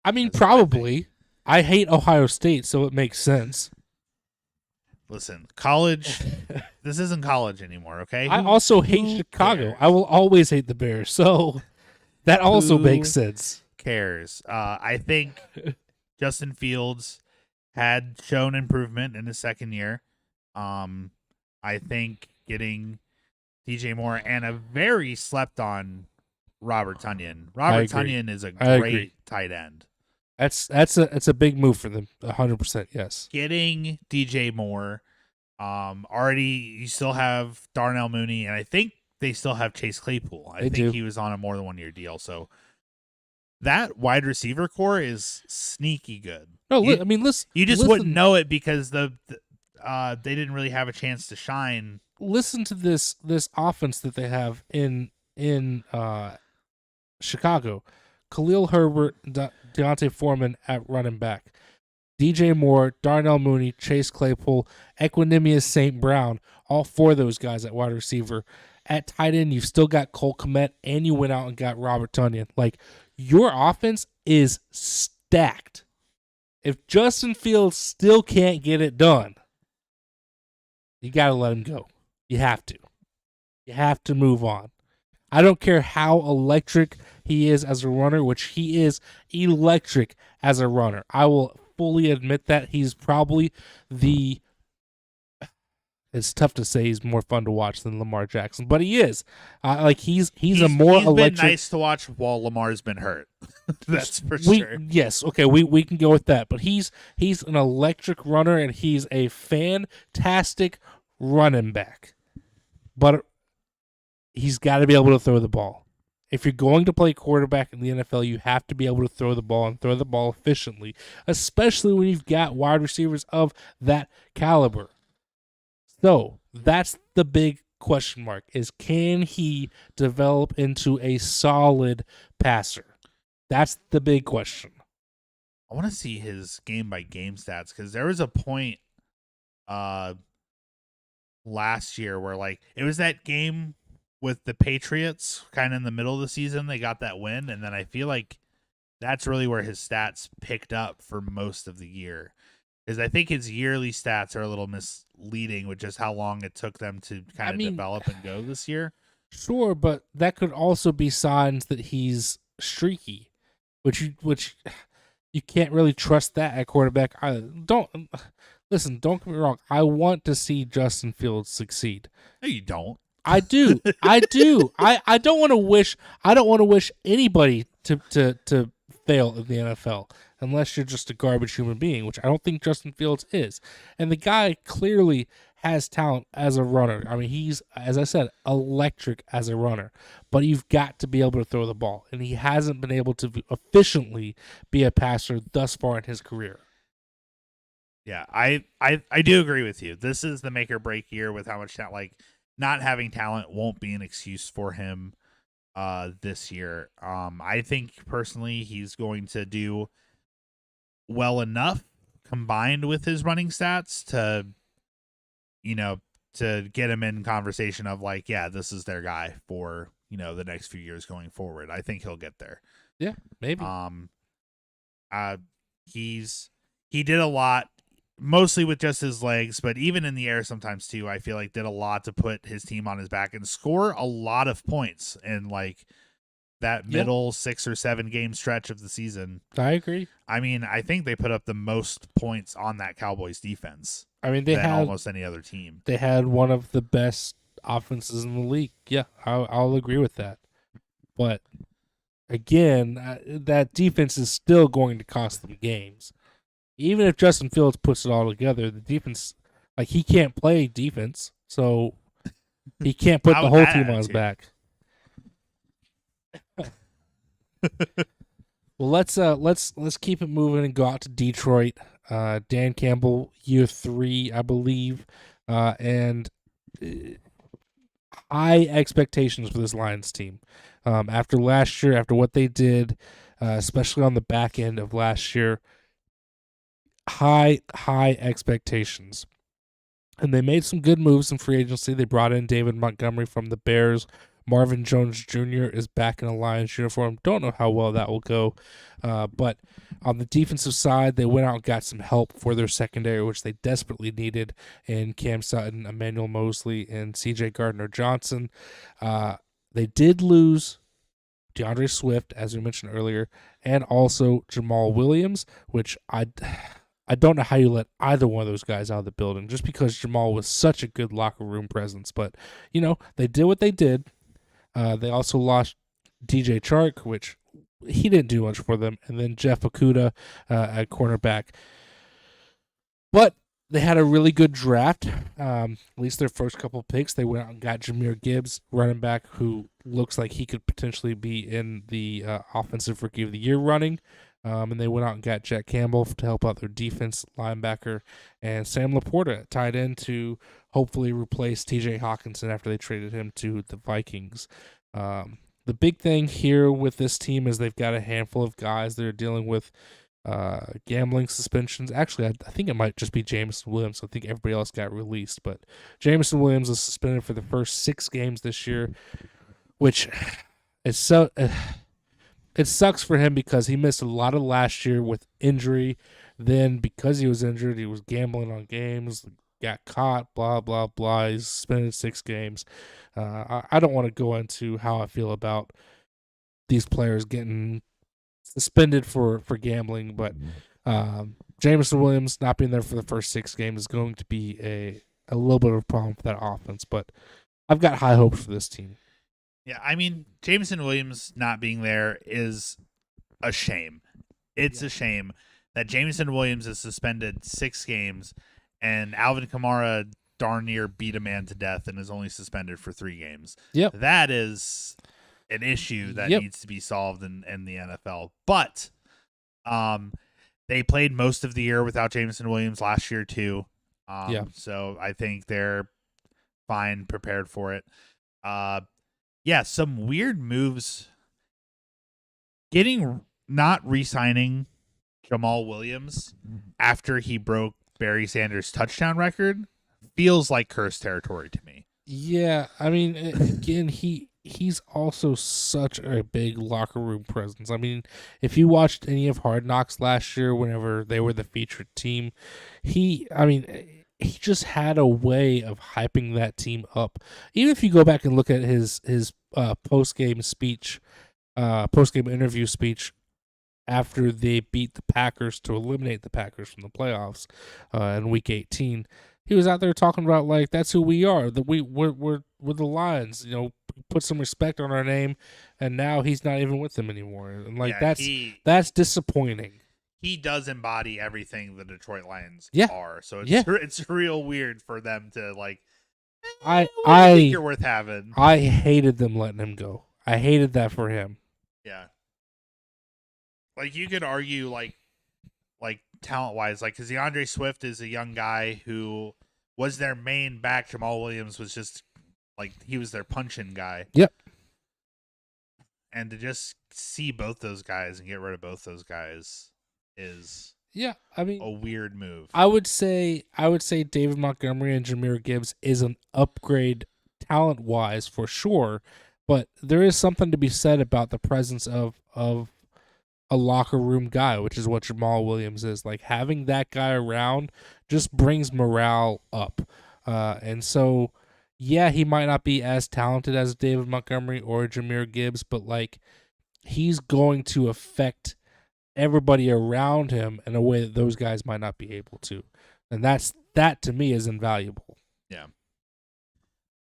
I mean, probably. I hate Ohio State, so it makes sense. Listen, college, this isn't college anymore, okay? I also hate Chicago. Cares? I will always hate the Bears, so that also makes sense. Cares? I think Justin Fields had shown improvement in his second year. I think getting DJ Moore and a very slept-on Robert Tonyan. Robert Tonyan is a great tight end. That's a big move for them. 100%, yes. Getting DJ Moore, already you still have Darnell Mooney, and I think they still have Chase Claypool. I think he was on a more than 1 year deal. So that wide receiver core is sneaky good. No, listen. You just wouldn't know it because they didn't really have a chance to shine. Listen to this offense that they have in Chicago. Khalil Herbert, D'Onta Foreman at running back, DJ Moore, Darnell Mooney, Chase Claypool, Equanimous St. Brown, all 4 of those guys at wide receiver. At tight end, you've still got Cole Kmet, and you went out and got Robert Tonyan. Like, your offense is stacked. If Justin Fields still can't get it done, you got to let him go. You have to. You have to move on. I don't care how electric he is as a runner, which he is electric as a runner. I will fully admit that he's probably it's tough to say he's more fun to watch than Lamar Jackson, but he is. He's a he's more electric. been nice to watch while Lamar's been hurt. That's for sure. Yes, okay, we can go with that. But he's an electric runner, and he's a fantastic running back. But he's got to be able to throw the ball. If you're going to play quarterback in the NFL, you have to be able to throw the ball and throw the ball efficiently, especially when you've got wide receivers of that caliber. So that's the big question mark, is can he develop into a solid passer? That's the big question. I want to see his game-by-game stats, because there was a point last year where, like, it was that game with the Patriots kind of in the middle of the season. They got that win, and then I feel like that's really where his stats picked up for most of the year. Is I think his yearly stats are a little misleading with just how long it took them to kind of develop and go this year. Sure, but that could also be signs that he's streaky, which you can't really trust that at quarterback either. Don't get me wrong. I want to see Justin Fields succeed. No, you don't. I do. I don't want to wish anybody to fail in the NFL unless you're just a garbage human being, which I don't think Justin Fields is. And the guy clearly has talent as a runner. I mean, he's, as I said, electric as a runner. But you've got to be able to throw the ball, and he hasn't been able to efficiently be a passer thus far in his career. Yeah, I do agree with you. This is the make or break year with how much talent. Like, not having talent won't be an excuse for him this year. I think personally he's going to do well enough combined with his running stats to, to get him in conversation of like, yeah, this is their guy for, the next few years going forward. I think he'll get there. Yeah, maybe. He did a lot, mostly with just his legs, but even in the air sometimes too. I feel like did a lot to put his team on his back and score a lot of points in like that middle 6 or 7 game stretch of the season. I agree. I mean, I think they put up the most points on that Cowboys defense. I mean, they than had almost any other team. They had one of the best offenses in the league. Yeah, I'll agree with that. But again, that defense is still going to cost them games. Even if Justin Fields puts it all together, the defense, like, he can't play defense, so he can't put the whole team on his back. Well, let's keep it moving and go out to Detroit. Dan Campbell, year 3, I believe, and high expectations for this Lions team. After last year, after what they did, especially on the back end of last year, high expectations. And they made some good moves in free agency. They brought in David Montgomery from the Bears. Marvin Jones Jr. is back in a Lions uniform. Don't know how well that will go. But on the defensive side, they went out and got some help for their secondary, which they desperately needed, in Cam Sutton, Emmanuel Mosley, and C.J. Gardner-Johnson. They did lose DeAndre Swift, as we mentioned earlier, and also Jamal Williams, which I don't know how you let either one of those guys out of the building, just because Jamal was such a good locker room presence. But, they did what they did. They also lost DJ Chark, which he didn't do much for them, and then Jeff Okudah at cornerback. But they had a really good draft, at least their first couple of picks. They went out and got Jahmyr Gibbs, running back, who looks like he could potentially be in the Offensive Rookie of the Year running. And they went out and got Jack Campbell to help out their defense linebacker, and Sam Laporta, tight end, to hopefully replace TJ Hawkinson after they traded him to the Vikings. The big thing here with this team is they've got a handful of guys that are dealing with gambling suspensions. Actually, I think it might just be Jameson Williams. I think everybody else got released, but Jameson Williams was suspended for the first 6 games this year, which is so... It sucks for him because he missed a lot of last year with injury. Then because he was injured, he was gambling on games, got caught, blah, blah, blah. He's suspended 6 games. I don't want to go into how I feel about these players getting suspended for gambling, but Jameson Williams not being there for the first 6 games is going to be a little bit of a problem for that offense. But I've got high hopes for this team. Yeah, I mean, Jameson Williams not being there is a shame. It's a shame that Jameson Williams is suspended 6 games and Alvin Kamara darn near beat a man to death and is only suspended for 3 games. Yep. That is an issue that needs to be solved in the NFL. But they played most of the year without Jameson Williams last year too. So I think they're fine, prepared for it. Some weird moves. Not re-signing Jamal Williams after he broke Barry Sanders' touchdown record feels like cursed territory to me. Yeah, I mean, again, he's also such a big locker room presence. I mean, if you watched any of Hard Knocks last year, whenever they were the featured team, he just had a way of hyping that team up. Even if you go back and look at his post-game speech, post-game interview speech after they beat the Packers to eliminate the Packers from the playoffs in Week 18, he was out there talking about, like, that's who we are. That we're the Lions. You know, put some respect on our name, and now he's not even with them anymore. And that's disappointing. He does embody everything the Detroit Lions are. So it's real weird for them to like. I think you're worth having. I hated them letting him go. I hated that for him. Yeah. Like you could argue like talent wise, like because DeAndre Swift is a young guy who was their main back. Jamal Williams was just like he was their punch-in guy. Yep. And to just see both those guys and get rid of both those guys is a weird move. I would say David Montgomery and Jahmyr Gibbs is an upgrade talent wise for sure, but there is something to be said about the presence of a locker room guy, which is what Jamal Williams is. Like having that guy around just brings morale up. And so he might not be as talented as David Montgomery or Jahmyr Gibbs, but like he's going to affect everybody around him in a way that those guys might not be able to. And that to me is invaluable. Yeah.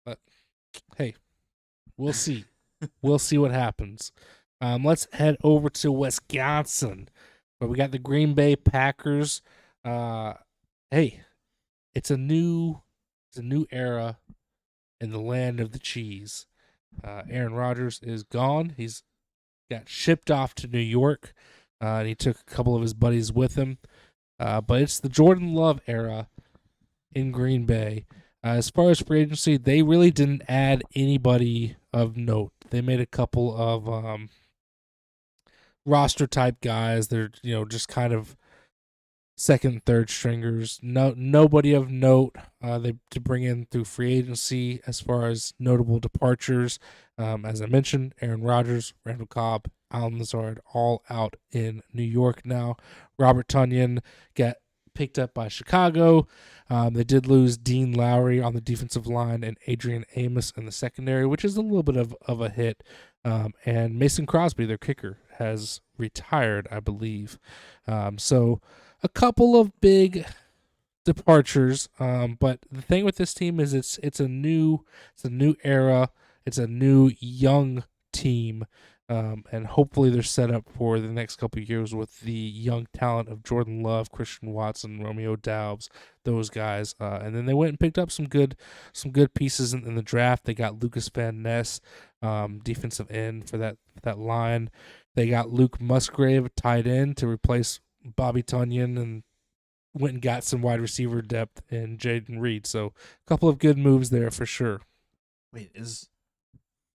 But hey, we'll see. We'll see what happens. Let's head over to Wisconsin, where we got the Green Bay Packers. Hey, it's a new era in the land of the cheese. Aaron Rodgers is gone. He's got shipped off to New York. And he took a couple of his buddies with him. But it's the Jordan Love era in Green Bay. As far as free agency, they really didn't add anybody of note. They made a couple of roster-type guys. They're just kind of second, third stringers. Nobody of note to bring in through free agency as far as notable departures. As I mentioned, Aaron Rodgers, Randall Cobb, Allen Lazard, all out in New York now. Robert Tonyan got picked up by Chicago. They did lose Dean Lowry on the defensive line and Adrian Amos in the secondary, which is a little bit of a hit. And Mason Crosby, their kicker, has retired, I believe. So a couple of big departures. But the thing with this team is it's a new era. It's a new young team. And hopefully they're set up for the next couple of years with the young talent of Jordan Love, Christian Watson, Romeo Doubs, those guys. And then they went and picked up some good pieces in the draft. They got Lucas Van Ness, defensive end for that line. They got Luke Musgrave, tight end, to replace Bobby Tonyan, and went and got some wide receiver depth in Jaden Reed. So a couple of good moves there for sure. Wait, is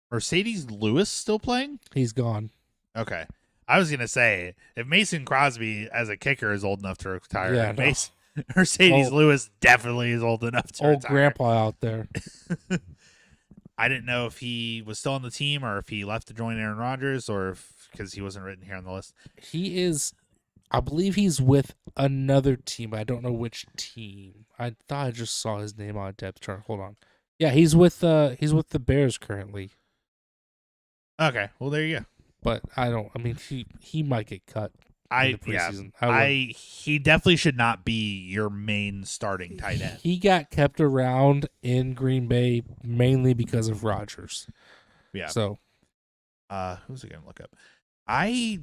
Mercedes Lewis still playing? He's gone. Okay. I was going to say, if Mason Crosby as a kicker is old enough to retire, Mercedes Lewis definitely is old enough to retire. Old grandpa out there. I didn't know if he was still on the team or if he left to join Aaron Rodgers or because he wasn't written here on the list. He is, I believe he's with another team. I don't know which team. I thought I just saw his name on a depth chart. Hold on. Yeah, he's with the Bears currently. Okay, well there you go. But he might get cut. in the preseason. He definitely should not be your main starting tight end. He got kept around in Green Bay mainly because of Rodgers. Yeah. So, who's it gonna look up? I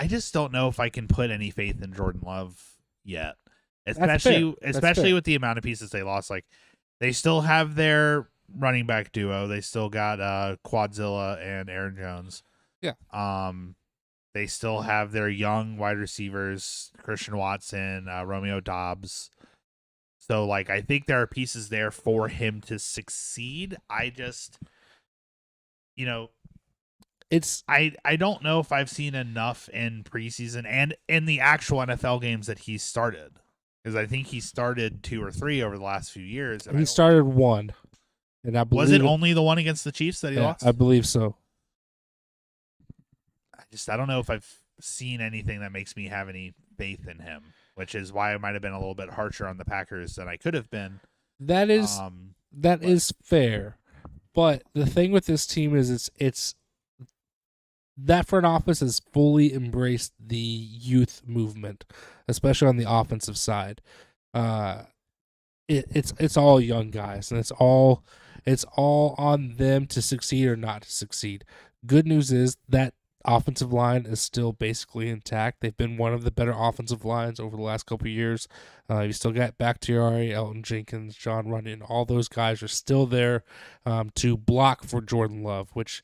just don't know if I can put any faith in Jordan Love yet, especially with the amount of pieces they lost. Like, they still have their running back duo. They still got Quadzilla and Aaron Jones. Yeah. They still have their young wide receivers, Christian Watson, Romeo Dobbs. So, like, I think there are pieces there for him to succeed. I just, I don't know if I've seen enough in preseason and in the actual NFL games that he started, because I think he started 2 or 3 over the last few years. He started 1, and I believe was it only the one against the Chiefs that he lost? I believe so. I don't know if I've seen anything that makes me have any faith in him, which is why I might have been a little bit harsher on the Packers than I could have been. That is fair, but the thing with this team is it's that front office has fully embraced the youth movement, especially on the offensive side. It's all young guys, and it's all on them to succeed or not to succeed. Good news is that offensive line is still basically intact. They've been one of the better offensive lines over the last couple of years. You still got Bakhtiari, Elton Jenkins, John Runyon. All those guys are still there to block for Jordan Love, which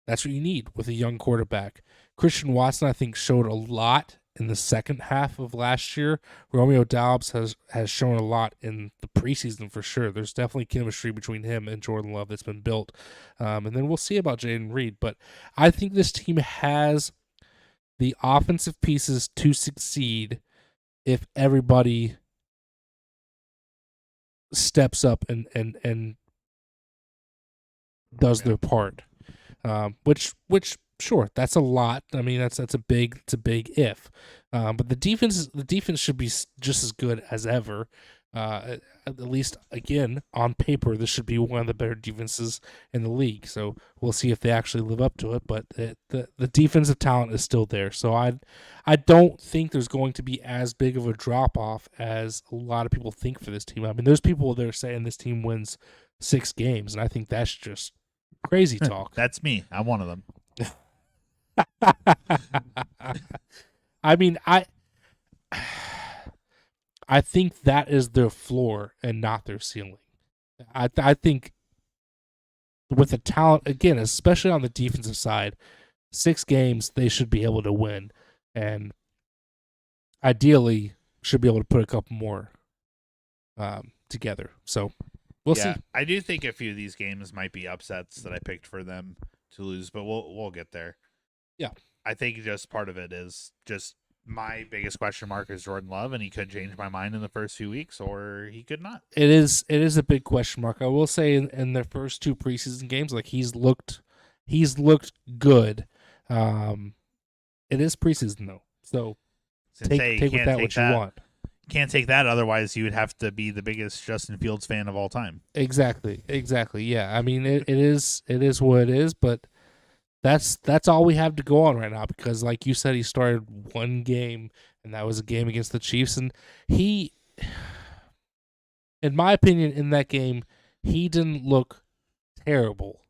that's what you need with a young quarterback. Christian Watson, I think, showed a lot in the second half of last year. Romeo Dobbs has shown a lot in the preseason for sure. There's definitely chemistry between him and Jordan Love that's been built. And then we'll see about Jayden Reed. But I think this team has the offensive pieces to succeed if everybody steps up and does their part. Which sure, that's a lot. I mean, it's a big if. But the defense should be just as good as ever. At least, again, on paper, this should be one of the better defenses in the league. So we'll see if they actually live up to it. But the defensive talent is still there. So I don't think there's going to be as big of a drop off as a lot of people think for this team. I mean, there's people that are saying this team wins 6 games, and I think that's just crazy talk. That's me. I'm one of them. I mean, I think that is their floor and not their ceiling. I think with the talent, again, especially on the defensive side, 6 games they should be able to win, and ideally should be able to put a couple more together. So we'll see. I do think a few of these games might be upsets that I picked for them to lose, but we'll get there. Yeah. I think just part of it is just my biggest question mark is Jordan Love, and he could change my mind in the first few weeks, or he could not. It is a big question mark. I will say in their first 2 preseason games, like he's looked good. It is preseason though, so take with that what you want. Can't take that, otherwise you would have to be the biggest Justin Fields fan of all time. Exactly. Yeah, I mean it is what it is, but that's all we have to go on right now, because like you said, he started 1 game, and that was a game against the Chiefs, and he, in my opinion, in that game, he didn't look terrible.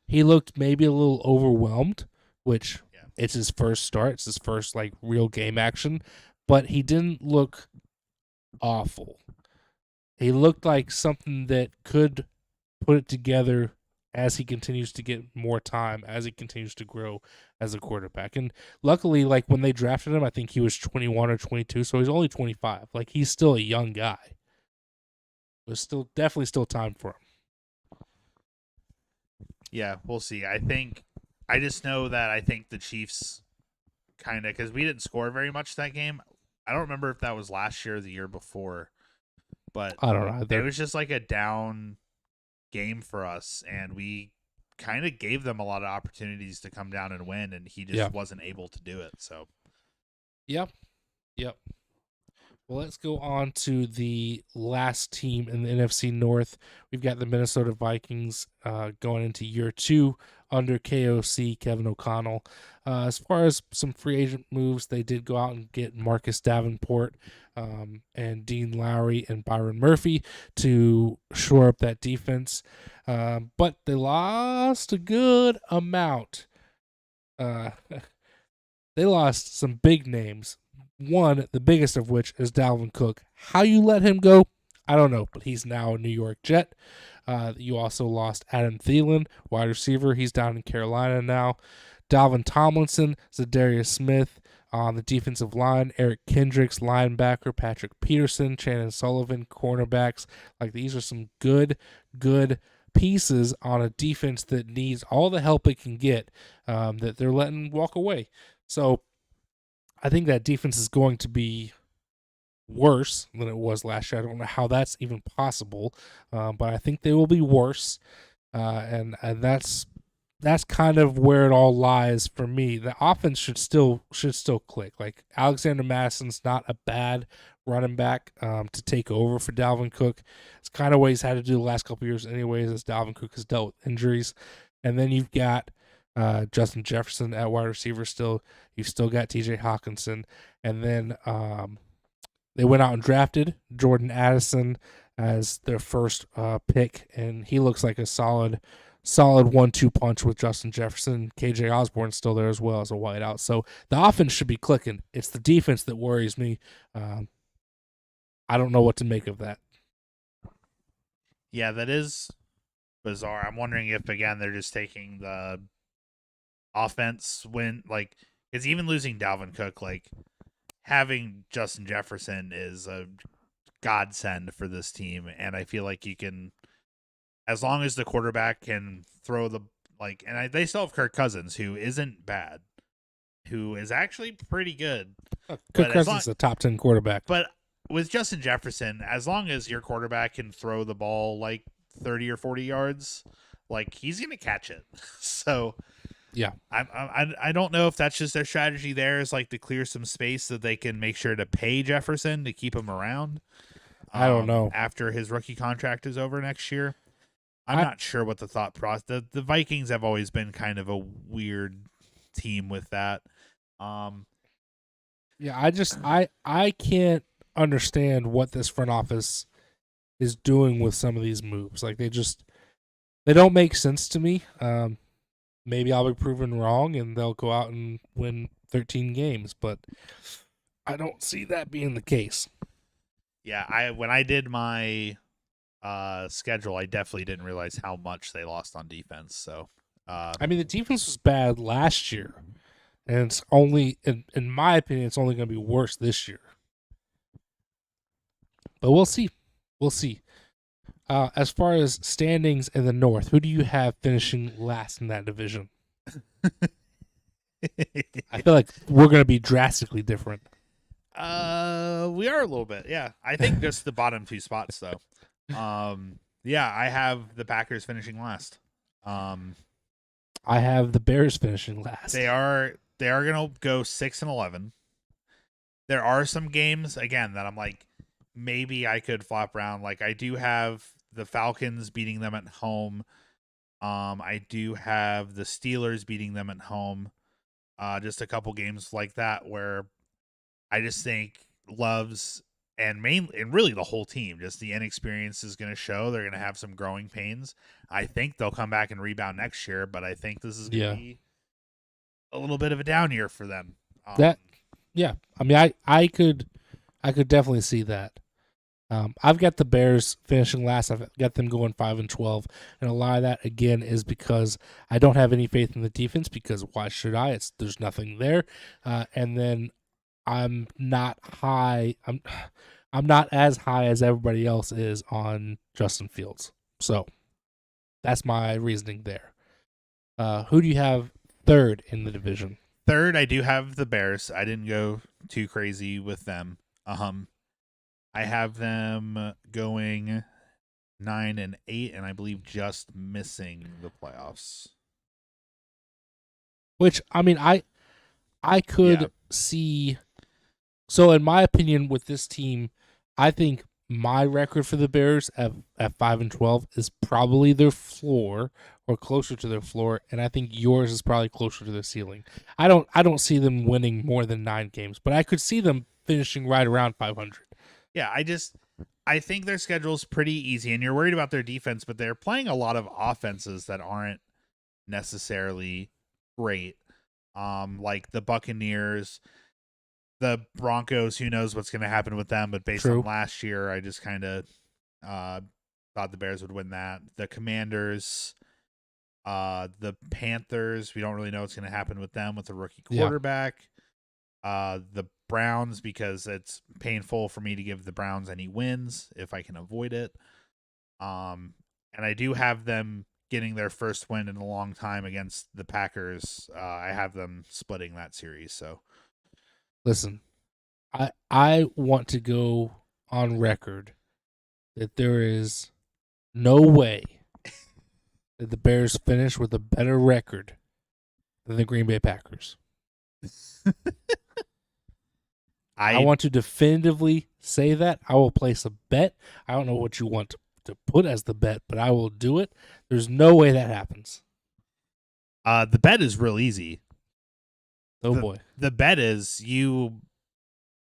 He looked maybe a little overwhelmed, which it's his first start. It's his first like real game action, but he didn't look awful. He looked like something that could put it together as he continues to get more time, as he continues to grow as a quarterback. And luckily, like when they drafted him, I think he was 21 or 22, so he's only 25. Like, he's still a young guy. There's definitely still time for him. Yeah, we'll see. I just know that I think the Chiefs kind of, because we didn't score very much that game. I don't remember if that was last year or the year before, but I don't know either. It was just like a down game for us, and we kind of gave them a lot of opportunities to come down and win, and he just wasn't able to do it. So, yep. Well, let's go on to the last team in the NFC North. We've got the Minnesota Vikings going into year 2 under KOC, Kevin O'Connell. As far as some free agent moves, they did go out and get Marcus Davenport and Dean Lowry and Byron Murphy to shore up that defense. But they lost a good amount. They lost some big names. One, the biggest of which is Dalvin Cook. How you let him go, I don't know, but he's now a New York Jet. You also lost Adam Thielen, wide receiver. He's down in Carolina now. Dalvin Tomlinson, Zadarius Smith on the defensive line. Eric Kendricks, linebacker. Patrick Peterson, Shannon Sullivan, cornerbacks. Like, these are some good pieces on a defense that needs all the help it can get, that they're letting walk away. So I think that defense is going to be worse than it was last year. I don't know how that's even possible, but I think they will be worse, and that's kind of where it all lies for me. The offense should still click. Like, Alexander Madison's not a bad running back to take over for Dalvin Cook. It's kind of what he's had to do the last couple of years anyways, as Dalvin Cook has dealt with injuries. And then you've got Justin Jefferson at wide receiver still. You've still got TJ Hawkinson. And then they went out and drafted Jordan Addison as their first pick, and he looks like a solid 1-2 punch with Justin Jefferson. KJ Osborne's still there as well as a wideout. So the offense should be clicking. It's the defense that worries me. I don't know what to make of that. Yeah, that is bizarre. I'm wondering if, again, they're just taking the offense when, like, it's even losing Dalvin Cook, like, having Justin Jefferson is a godsend for this team, and I feel like you can, as long as the quarterback can throw the, like, and they still have Kirk Cousins, who isn't bad, who is actually pretty good. Kirk Cousins is a top 10 quarterback. But with Justin Jefferson, as long as your quarterback can throw the ball like 30 or 40 yards, like, he's going to catch it. So yeah, I don't know if that's just their strategy there, is like to clear some space so they can make sure to pay Jefferson to keep him around. I don't know. After his rookie contract is over next year. I'm not sure what the thought process. The Vikings have always been kind of a weird team with that. Yeah, I can't understand what this front office is doing with some of these moves. Like, they don't make sense to me. Maybe I'll be proven wrong and they'll go out and win 13 games, but I don't see that being the case. Yeah, when I did my schedule, I definitely didn't realize how much they lost on defense. So, I mean, the defense was bad last year, and it's only, in my opinion, it's only going to be worse this year. But we'll see. We'll see. As far as standings in the North, who do you have finishing last in that division? I feel like we're going to be drastically different. We are a little bit, yeah. I think just the bottom two spots, though. Yeah, I have the Packers finishing last. I have the Bears finishing last. They are going to go 6-11. There are some games, again, that I'm like, maybe I could flop around. Like, I do have the Falcons beating them at home. I do have the Steelers beating them at home. Just a couple games like that where I just think Love's and really the whole team, just the inexperience is going to show. They're going to have some growing pains. I think they'll come back and rebound next year, but I think this is going to be a little bit of a down year for them. I mean, I could definitely see that. I've got the Bears finishing last. I've got them going 5-12, and a lot of that again is because I don't have any faith in the defense. Because why should I? There's nothing there, and then I'm not high. I'm not as high as everybody else is on Justin Fields. So that's my reasoning there. Who do you have third in the division? Third, I do have the Bears. I didn't go too crazy with them. I have them going 9-8, and I believe just missing the playoffs. Which, I mean, I could see. So, in my opinion, with this team, I think my record for the Bears at 5-12 is probably their floor, or closer to their floor, and I think yours is probably closer to their ceiling. I don't see them winning more than 9 games, but I could see them finishing right around 500. Yeah, I think their schedule's pretty easy, and you're worried about their defense, but they're playing a lot of offenses that aren't necessarily great. Like the Buccaneers, the Broncos, who knows what's going to happen with them, but based True. on last year, I just kind of thought the Bears would win that. The Commanders, the Panthers, we don't really know what's going to happen with them with the rookie quarterback. The Browns, because it's painful for me to give the Browns any wins if I can avoid it. And I do have them getting their first win in a long time against the Packers. I have them splitting that series. So, listen, I want to go on record that there is no way that the Bears finish with a better record than the Green Bay Packers. I want to definitively say that. I will place a bet. I don't know what you want to put as the bet, but I will do it. There's no way that happens. The bet is real easy. Boy. The bet is you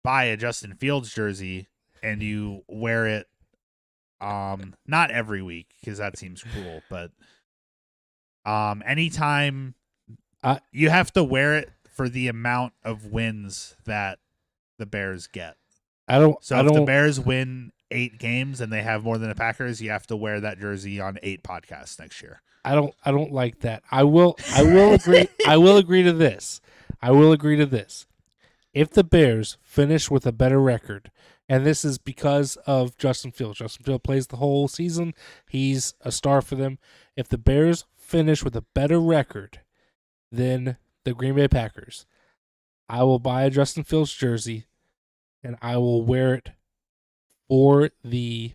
buy a Justin Fields jersey and you wear it not every week because that seems cruel, but anytime you have to wear it for the amount of wins that the Bears get. If the Bears win 8 games and they have more than the Packers, you have to wear that jersey on 8 podcasts next year. I don't like that. I will agree. I will agree to this. If the Bears finish with a better record, and this is because of Justin Fields. Justin Fields plays the whole season. He's a star for them. If the Bears finish with a better record than the Green Bay Packers, I will buy a Justin Fields jersey, and I will wear it for the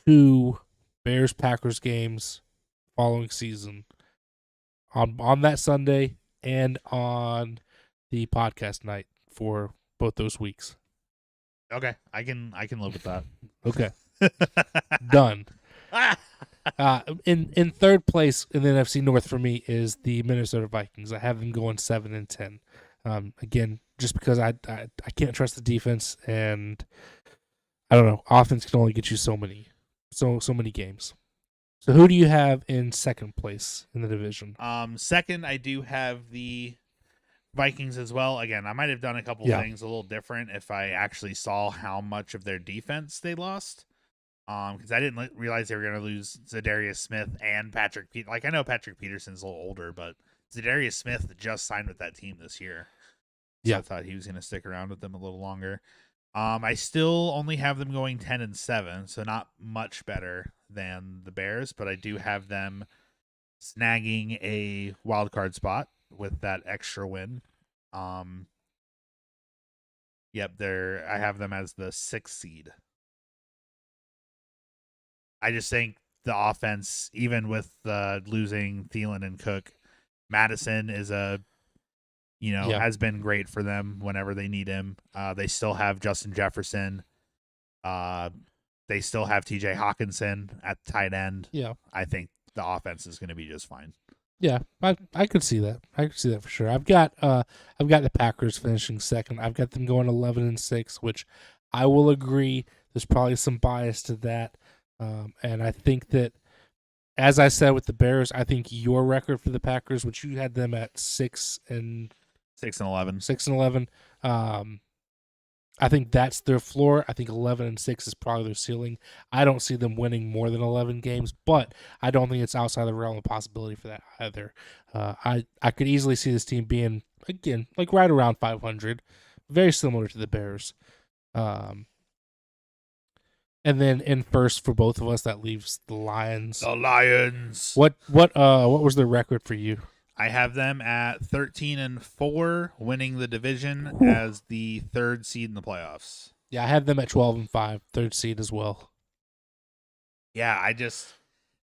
2 Bears-Packers games following season on that Sunday and on the podcast night for both those weeks. Okay, I can live with that. Okay, done. In third place in the NFC North for me is the Minnesota Vikings. I have them going 7-10. Again, just because I can't trust the defense, and I don't know, offense can only get you so many games. So who do you have in second place in the division? Second, I do have the Vikings as well. Again, I might have done a couple things a little different if I actually saw how much of their defense they lost. Because I didn't realize they were going to lose Zadarius Smith and Patrick Peterson. Like, I know Patrick Peterson's a little older, but Zadarius Smith just signed with that team this year. So I thought he was going to stick around with them a little longer. I still only have them going 10-7, so not much better than the Bears, but I do have them snagging a wild card spot with that extra win. I have them as the 6th seed. I just think the offense, even with losing Thielen and Cook, Madison is has been great for them whenever they need him. They still have Justin Jefferson. They still have TJ Hawkinson at tight end. Yeah. I think the offense is going to be just fine. Yeah, I could see that. I could see that for sure. I've got the Packers finishing second. I've got them going 11-6, which I will agree. There's probably some bias to that. And I think that, as I said with the Bears, I think your record for the Packers, which you had them at 6-11. I think that's their floor. I think 11-6 is probably their ceiling. I don't see them winning more than 11 games, but I don't think it's outside the realm of possibility for that either. I could easily see this team being, again, like right around 500, very similar to the Bears. And then in first for both of us, that leaves the Lions. The Lions. What was their record for you? I have them at 13-4, winning the division as the 3rd seed in the playoffs. Yeah, I have them at 12-5, 3rd seed as well. Yeah,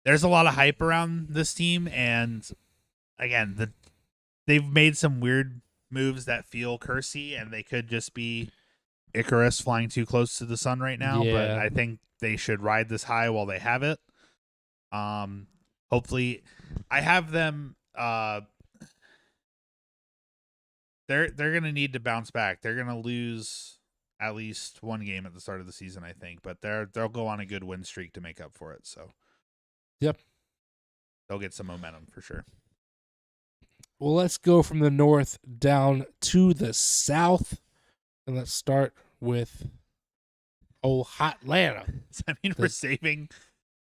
there's a lot of hype around this team, and again, they've made some weird moves that feel cursy, and they could just be Icarus flying too close to the sun right now, but I think they should ride this high while they have it. hopefully, I have them. They're gonna need to bounce back. They're gonna lose at least one game at the start of the season, I think, but they'll go on a good win streak to make up for it. So, Yep. they'll get some momentum for sure. Well, let's go from the north down to the south, and let's start with hot Atlanta. Does that mean we're saving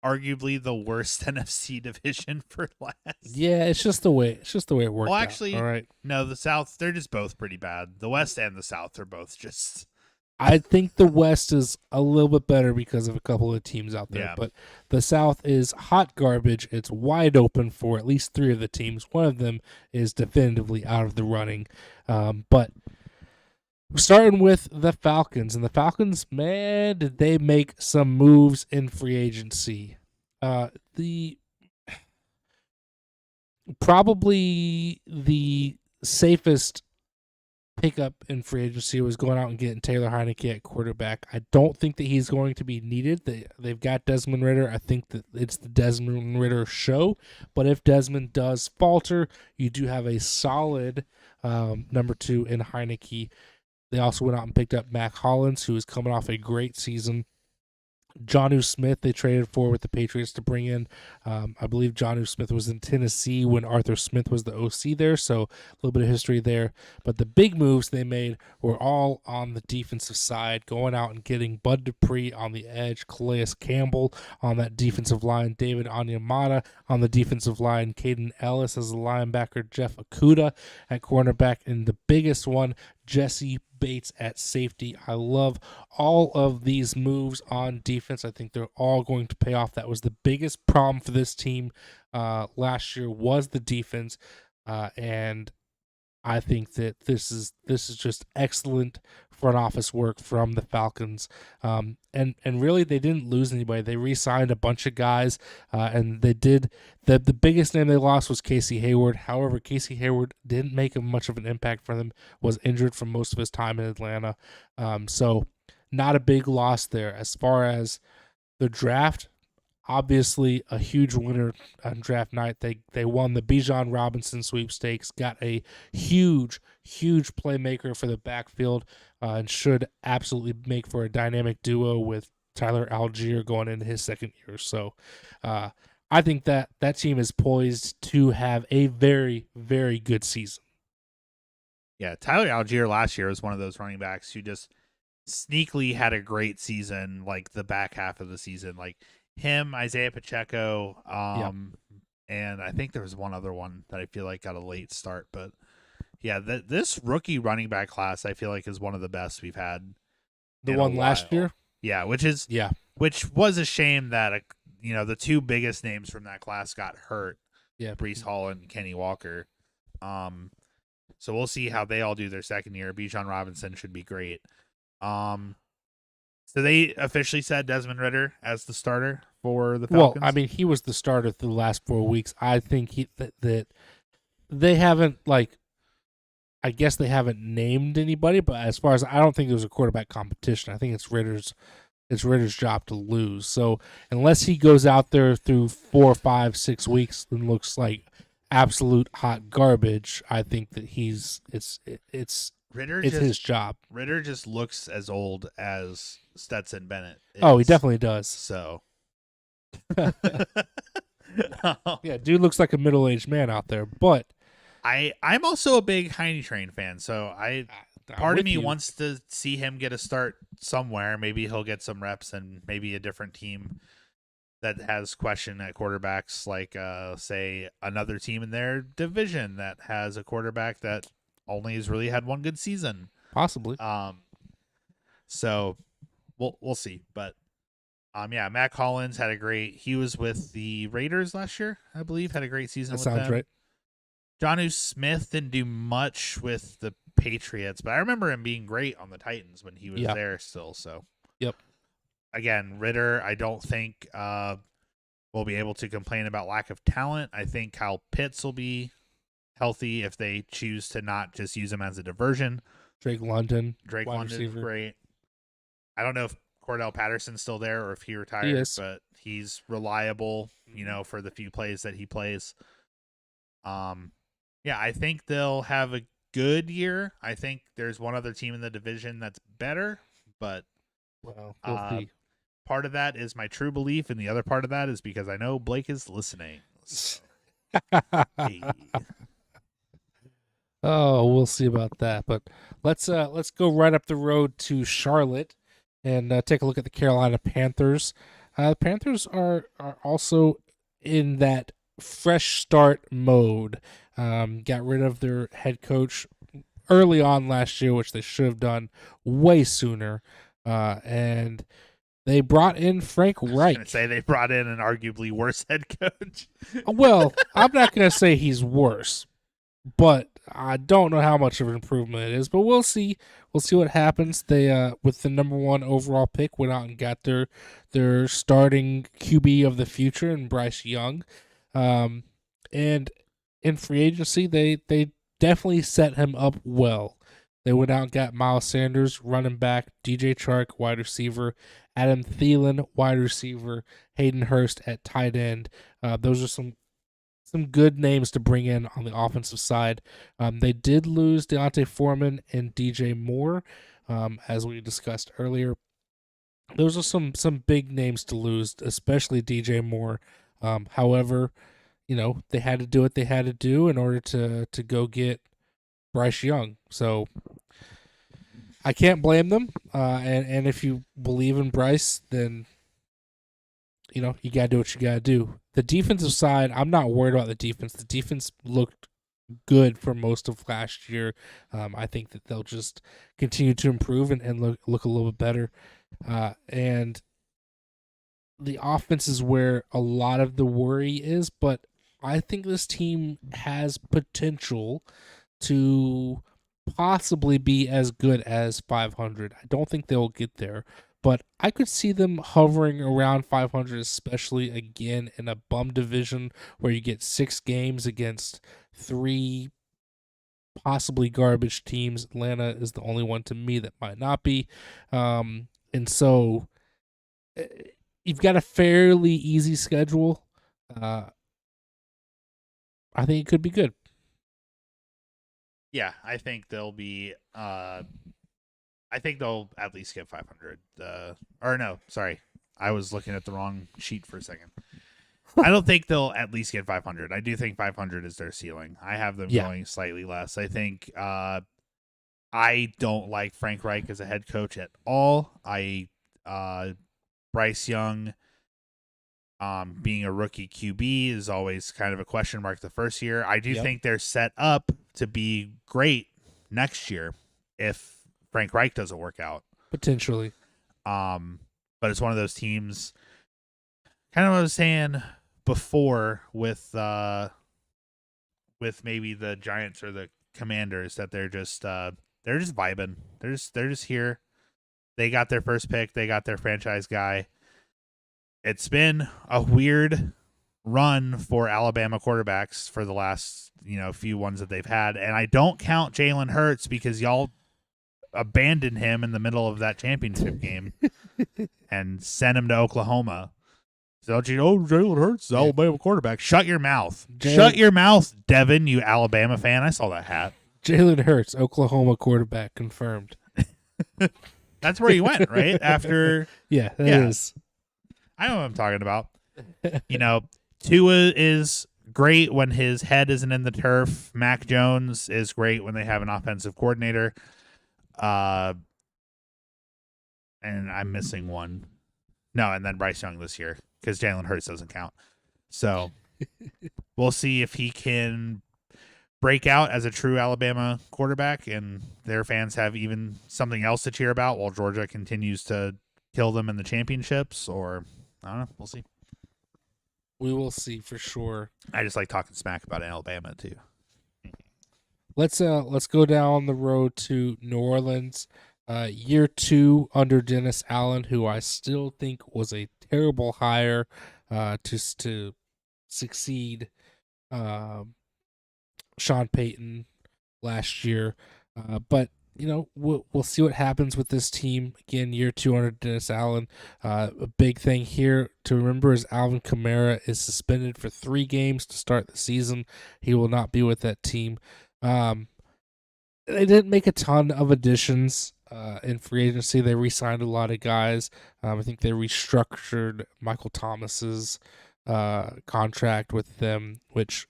arguably the worst NFC division for last? Yeah, it's just the way it worked. Well, actually, all right. No, the South, they're just both pretty bad. The West and the South are both just. I think the West is a little bit better because of a couple of teams out there, but the South is hot garbage. It's wide open for at least 3 of the teams. One of them is definitively out of the running. But starting with the Falcons, and the Falcons, man, did they make some moves in free agency. Probably the safest pickup in free agency was going out and getting Taylor Heineke at quarterback. I don't think that he's going to be needed. They've got Desmond Ridder. I think that it's the Desmond Ridder show. But if Desmond does falter, you do have a solid number 2 in Heineke. They also went out and picked up Mac Hollins, who is coming off a great season. Jonnu Smith they traded for with the Patriots to bring in. I believe Jonnu Smith was in Tennessee when Arthur Smith was the OC there, so a little bit of history there. But the big moves they made were all on the defensive side, going out and getting Bud Dupree on the edge, Calais Campbell on that defensive line, David Onyemata on the defensive line, Caden Ellis as a linebacker, Jeff Okudah at cornerback, and the biggest one, Jesse Bates at safety. I love all of these moves on defense. I think they're all going to pay off. That was the biggest problem for this team last year was the defense, and I think that this is just excellent front office work from the Falcons. And really they didn't lose anybody. They re-signed a bunch of guys, and they did. The biggest name they lost was Casey Hayward. However, Casey Hayward didn't make much of an impact for them, was injured for most of his time in Atlanta. So not a big loss there. As far as the draft, obviously a huge winner on draft night. They won the Bijan Robinson sweepstakes, got a huge playmaker for the backfield, and should absolutely make for a dynamic duo with Tyler Algier going into his second year. So I think that team is poised to have a very, very good season. Yeah, Tyler Algier last year was one of those running backs who just sneakily had a great season, like the back half of the season. Like him, Isaiah Pacheco, and I think there was one other one that I feel like got a late start. But yeah, this rookie running back class I feel like is one of the best we've had. The one last year? Yeah, which was a shame that the 2 biggest names from that class got hurt. Yeah, Breece Hall and Kenny Walker. So we'll see how they all do their second year. Bijan Robinson should be great. So they officially said Desmond Ridder as the starter for the Falcons? Well, I mean, he was the starter for the last 4 weeks. I think that they haven't, I guess they haven't named anybody, but as far as I don't think there's a quarterback competition. I think it's Ridder's job to lose. So unless he goes out there through 4, 5, 6 weeks and looks like absolute hot garbage, I think that it's his job. Ridder just looks as old as Stetson Bennett is. Oh, he definitely does. So yeah, dude looks like a middle-aged man out there. But I'm also a big Heine Train fan, so part of me wants to see him get a start somewhere. Maybe he'll get some reps and maybe a different team that has question at quarterbacks, like say another team in their division that has a quarterback that only has really had one good season, possibly. So we'll see, but yeah, Mac Hollins he was with the Raiders last year, I believe, had a great season. That sounds right. Jonnu Smith didn't do much with the Patriots, but I remember him being great on the Titans when he was there still. So yep. Again, Ridder, I don't think will be able to complain about lack of talent. I think Kyle Pitts will be healthy if they choose to not just use him as a diversion. Drake London is great. I don't know if Cordell Patterson's still there or if he retired, He is. but he's reliable, for the few plays that he plays. Yeah, I think they'll have a good year. I think there's one other team in the division that's better, but Well, we'll see. part of that is my true belief, and the other part of that is because I know Blake is listening. So, hey. Oh, we'll see about that. But let's go right up the road to Charlotte and take a look at the Carolina Panthers. The Panthers are also in that fresh start mode. Got rid of their head coach early on last year, which they should have done way sooner. And they brought in Frank Reich. I was going to say they brought in an arguably worse head coach. Well, I'm not going to say he's worse, but I don't know how much of an improvement it is. But we'll see. We'll see what happens. They, with the number 1 overall pick, went out and got their starting QB of the future in Bryce Young. And in free agency, they definitely set him up well. They went out and got Miles Sanders, running back, DJ Chark, wide receiver, Adam Thielen, wide receiver, Hayden Hurst at tight end. Those are some good names to bring in on the offensive side. They did lose Deontay Foreman and DJ Moore, as we discussed earlier. Those are some big names to lose, especially DJ Moore. However, they had to do what they had to do in order to go get Bryce Young. So I can't blame them. And if you believe in Bryce, then you got to do what you got to do. The defensive side, I'm not worried about the defense. The defense looked good for most of last year. I think that they'll just continue to improve and look a little bit better. And the offense is where a lot of the worry is, but I think this team has potential to possibly be as good as 500. I don't think they'll get there, but I could see them hovering around 500, especially again in a bum division where you get 6 games against 3 possibly garbage teams. Atlanta is the only one to me that might not be. And so you've got a fairly easy schedule. I think it could be good. Yeah, I think they'll be. I think they'll at least get 500. Or no, sorry, I was looking at the wrong sheet for a second. I don't think they'll at least get 500. I do think 500 is their ceiling. I have them going slightly less. I think. I don't like Frank Reich as a head coach at all. Bryce Young. Being a rookie QB is always kind of a question mark the first year. I do think they're set up to be great next year if Frank Reich doesn't work out. Potentially. But it's one of those teams, kind of what I was saying before with maybe the Giants or the Commanders, that they're just vibing. They're just here. They got their first pick. They got their franchise guy. It's been a weird run for Alabama quarterbacks for the last, few ones that they've had. And I don't count Jalen Hurts because y'all abandoned him in the middle of that championship game and sent him to Oklahoma. So, Jalen Hurts, Alabama quarterback. Shut your mouth. Shut your mouth, Devin, you Alabama fan. I saw that hat. Jalen Hurts, Oklahoma quarterback, confirmed. That's where he went, right? After. Yeah, that is. I know what I'm talking about. Tua is great when his head isn't in the turf. Mac Jones is great when they have an offensive coordinator. And I'm missing one. No, and then Bryce Young this year because Jalen Hurts doesn't count. So we'll see if he can break out as a true Alabama quarterback and their fans have even something else to cheer about while Georgia continues to kill them in the championships, or I don't know. We'll see. We will see for sure. I just like talking smack about Alabama too. Let's go down the road to New Orleans. Year 2 under Dennis Allen, who I still think was a terrible hire to succeed Sean Payton last year. But we'll see what happens with this team. Again, year 2 under Dennis Allen. A big thing here to remember is Alvin Kamara is suspended for 3 games to start the season. He will not be with that team. They didn't make a ton of additions in free agency. They re-signed a lot of guys. I think they restructured Michael Thomas's contract with them, which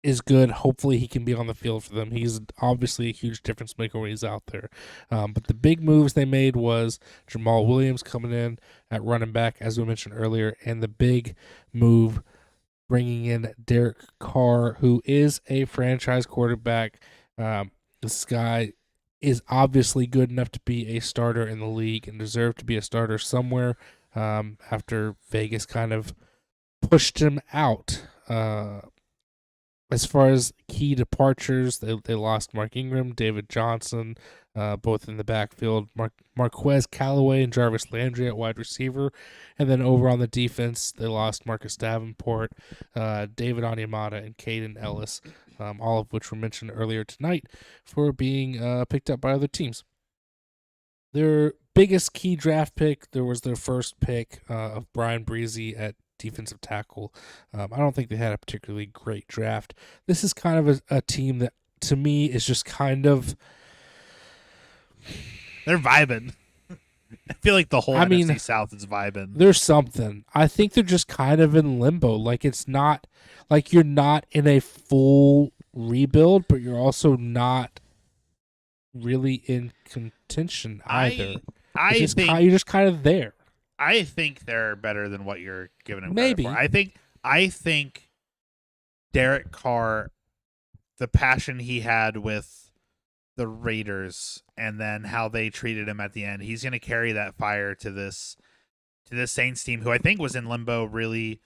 is good. Hopefully he can be on the field for them. He's obviously a huge difference maker when he's out there. But the big moves they made was Jamal Williams coming in at running back, as we mentioned earlier, and the big move bringing in Derek Carr, who is a franchise quarterback. This guy is obviously good enough to be a starter in the league and deserved to be a starter somewhere after Vegas kind of pushed him out. As far as key departures, they lost Mark Ingram, David Johnson, both in the backfield, Marquez Callaway and Jarvis Landry at wide receiver. And then over on the defense, they lost Marcus Davenport, David Onyemata, and Caden Ellis, all of which were mentioned earlier tonight for being picked up by other teams. Their biggest key draft pick, there was their first pick of Brian Breezy at defensive tackle. I don't think they had a particularly great draft. This is kind of a team that, to me, is just kind of... They're vibing. I feel like the whole NFC South is vibing. There's something. I think they're just kind of in limbo. Like, it's not... Like, you're not in a full rebuild, but you're also not really in contention either. I think you're just kind of there. I think they're better than what you're giving them Maybe. credit for. I think Derek Carr, the passion he had with the Raiders and then how they treated him at the end, he's going to carry that fire to this Saints team, who I think was in limbo really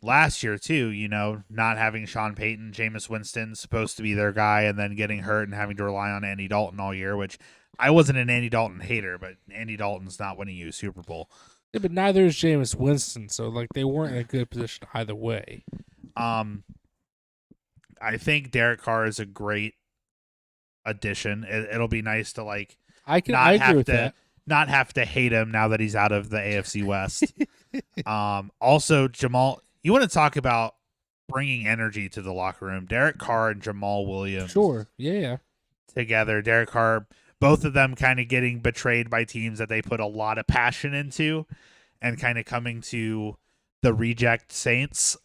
last year too, not having Sean Payton. Jameis Winston supposed to be their guy and then getting hurt and having to rely on Andy Dalton all year, which I wasn't an Andy Dalton hater, but Andy Dalton's not winning you a Super Bowl. Yeah, but neither is Jameis Winston, so they weren't in a good position either way. I think Derek Carr is a great addition. It'll be nice to I agree with that. Not have to hate him now that he's out of the AFC West. Also, Jamal, you want to talk about bringing energy to the locker room? Derek Carr and Jamal Williams. Sure, yeah. Together, Derek Carr, both of them kind of getting betrayed by teams that they put a lot of passion into and kind of coming to the reject Saints,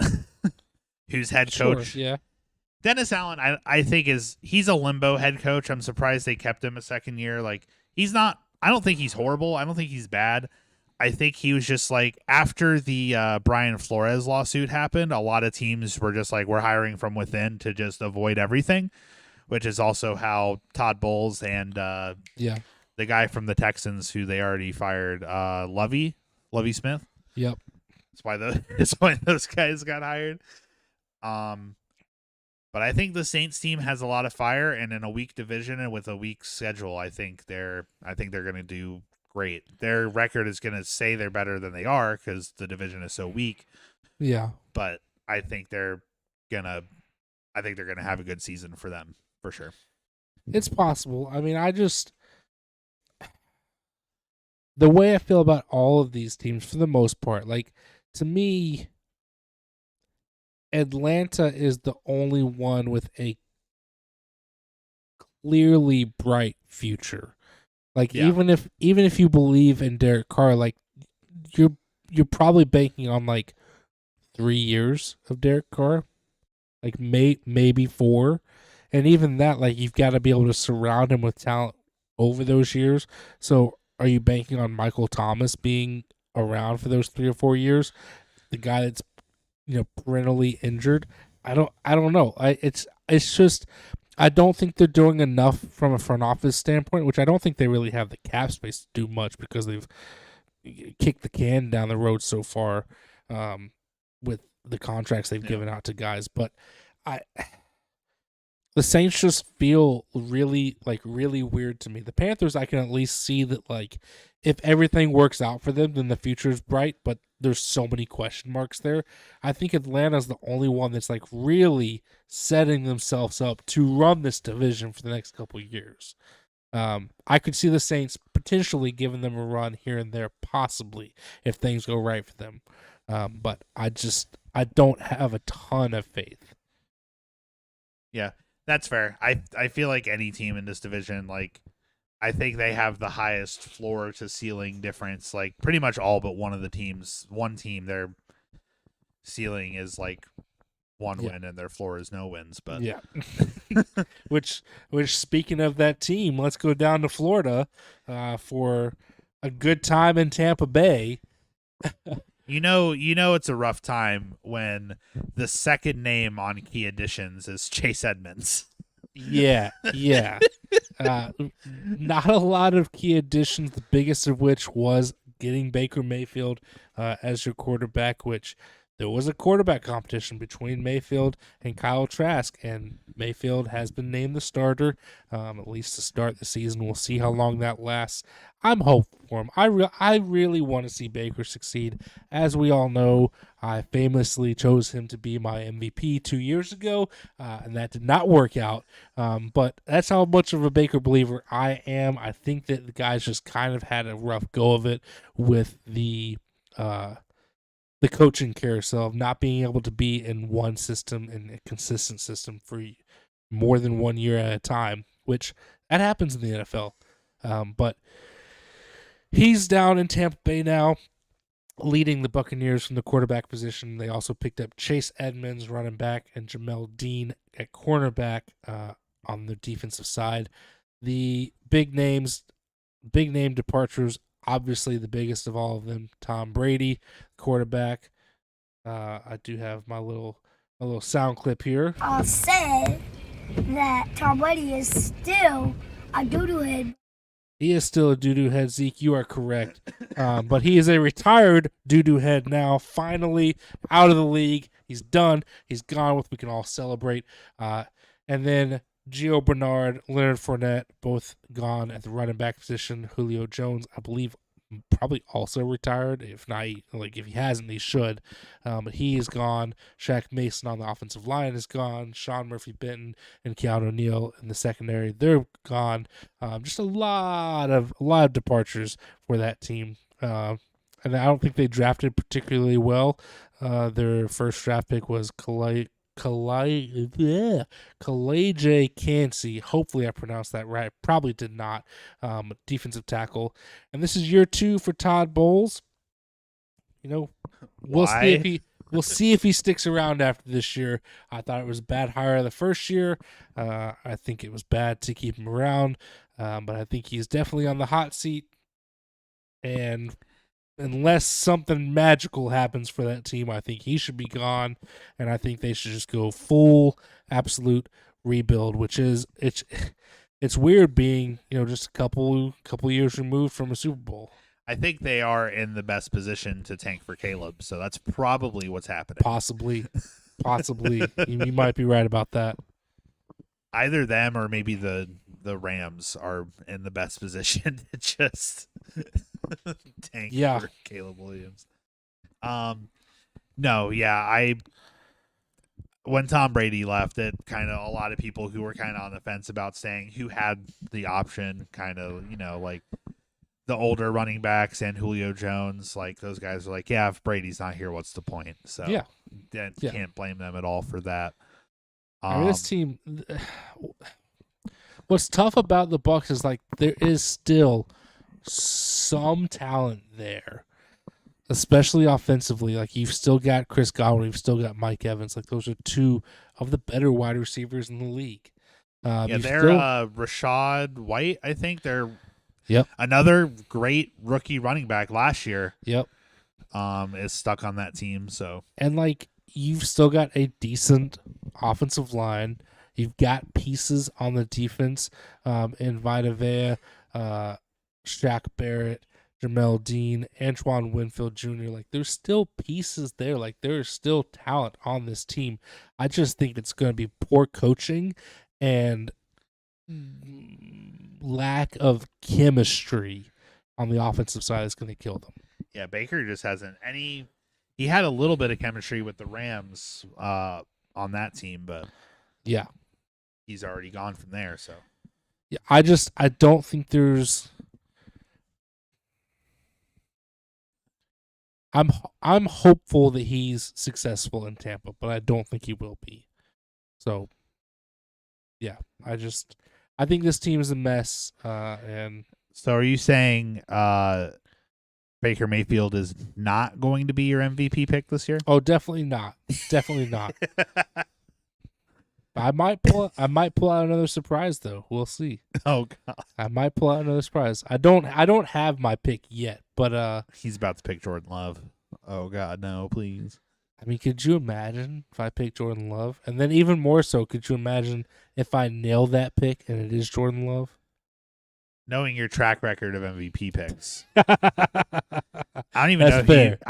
whose head coach. Yeah. Dennis Allen, I think he's a limbo head coach. I'm surprised they kept him a second year. He's not, I don't think he's horrible. I don't think he's bad. I think he was just after the Brian Flores lawsuit happened, a lot of teams were just we're hiring from within to just avoid everything, which is also how Todd Bowles and the guy from the Texans who they already fired, Lovie Smith. Yep. That's why those guys got hired. But I think the Saints team has a lot of fire, and in a weak division and with a weak schedule, I think they're going to do great. Their record is going to say they're better than they are because the division is so weak. Yeah. But I think they're gonna have a good season for them for sure. It's possible. I mean, the way I feel about all of these teams, for the most part, to me, Atlanta is the only one with a clearly bright future. Even if you believe in Derek Carr, you're probably banking on 3 years of Derek Carr, maybe 4, and even that, you've got to be able to surround him with talent over those years. So, are you banking on Michael Thomas being around for those 3 or 4 years? The guy that's perennially injured. I don't know. It's just, I don't think they're doing enough from a front office standpoint, which I don't think they really have the cap space to do much because they've kicked the can down the road so far with the contracts they've given out to guys. But the Saints just feel really weird to me. The Panthers, I can at least see that if everything works out for them, then the future is bright. But there's so many question marks there. I think Atlanta's the only one that's like really setting themselves up to run this division for the next couple of years. I could see the Saints potentially giving them a run here and there, possibly, if things go right for them. But I don't have a ton of faith. Yeah, that's fair. I feel like any team in this division, like, I think they have the highest floor to ceiling difference. Like, pretty much all but one team, their ceiling is like one win and their floor is no wins. But yeah, which speaking of that team, let's go down to Florida for a good time in Tampa Bay. You know, it's a rough time when the second name on key additions is Chase Edmonds. Yeah. Not a lot of key additions, the biggest of which was getting Baker Mayfield as your quarterback, which there was a quarterback competition between Mayfield and Kyle Trask, and Mayfield has been named the starter, at least to start the season. We'll see how long that lasts. I'm hopeful for him. I really want to see Baker succeed. As we all know, I famously chose him to be my MVP 2 years ago, and that did not work out. But that's how much of a Baker believer I am. I think that the guys just kind of had a rough go of it with the coaching carousel of not being able to be in one system and a consistent system for more than 1 year at a time, which that happens in the NFL. But he's down in Tampa Bay now, leading the Buccaneers from the quarterback position. They also picked up Chase Edmonds, running back, and Jamel Dean at cornerback on the defensive side. The big name departures, obviously the biggest of all of them, Tom Brady, quarterback. I do have my little sound clip here. I'll say that Tom Brady is still a doo-doo head. He is still a doo-doo head, Zeke. You are correct. But he is a retired doo-doo head now, finally out of the league. He's done. He's gone with. We can all celebrate. And then Gio Bernard, Leonard Fournette, both gone at the running back position. Julio Jones, I believe, probably also retired. If not, if he hasn't, he should. But he is gone. Shaq Mason on the offensive line is gone. Sean Murphy-Benton and Keanu O'Neal in the secondary, they're gone. Just a lot of departures for that team. And I don't think they drafted particularly well. Their first draft pick was Kalaje Cansey. Hopefully I pronounced that right. Probably did not. Defensive tackle. And this is year 2 for Todd Bowles. We'll see if he sticks around after this year. I thought it was a bad hire the first year. I think it was bad to keep him around. But I think he's definitely on the hot seat. And unless something magical happens for that team, I think he should be gone, and I think they should just go full, absolute rebuild. Which is it's weird being just a couple years removed from a Super Bowl. I think they are in the best position to tank for Caleb, so that's probably what's happening. Possibly, you might be right about that. Either them or maybe the Rams are in the best position to just tank for Caleb Williams. When Tom Brady left, it kind of a lot of people who were kind of on the fence about staying, who had the option, kind of like the older running backs and Julio Jones, like those guys are like, yeah, if Brady's not here, what's the point? So can't blame them at all for that. This team, what's tough about the Bucs is like there is still some talent there, especially offensively. Like you've still got Chris Godwin, you've still got Mike Evans. Like those are 2 of the better wide receivers in the league. They're Rashad White. I think they're another great rookie running back last year. Is stuck on that team. So and like you've still got a decent offensive line. You've got pieces on the defense in Vita Vea, Shaq Barrett, Jamel Dean, Antoine Winfield Jr. Like there's still pieces there. Like there is still talent on this team. I just think it's going to be poor coaching and lack of chemistry on the offensive side is going to kill them. Yeah, Baker just hasn't any. He had a little bit of chemistry with the Rams on that team, but Yeah. he's already gone from there. So Yeah, I don't think there's. I'm hopeful that he's successful in Tampa, but I don't think he will be. So, yeah, I think this team is a mess. And so are you saying Baker Mayfield is not going to be your MVP pick this year? oh, definitely not, definitely not. I might pull out another surprise though. We'll see. Oh God, I might pull out another surprise. I don't have my pick yet, but he's about to pick Jordan Love. Oh God, no, please. I mean, could you imagine if I picked Jordan Love? And then even more so, could you imagine if I nail that pick and it is Jordan Love? Knowing your track record of MVP picks, I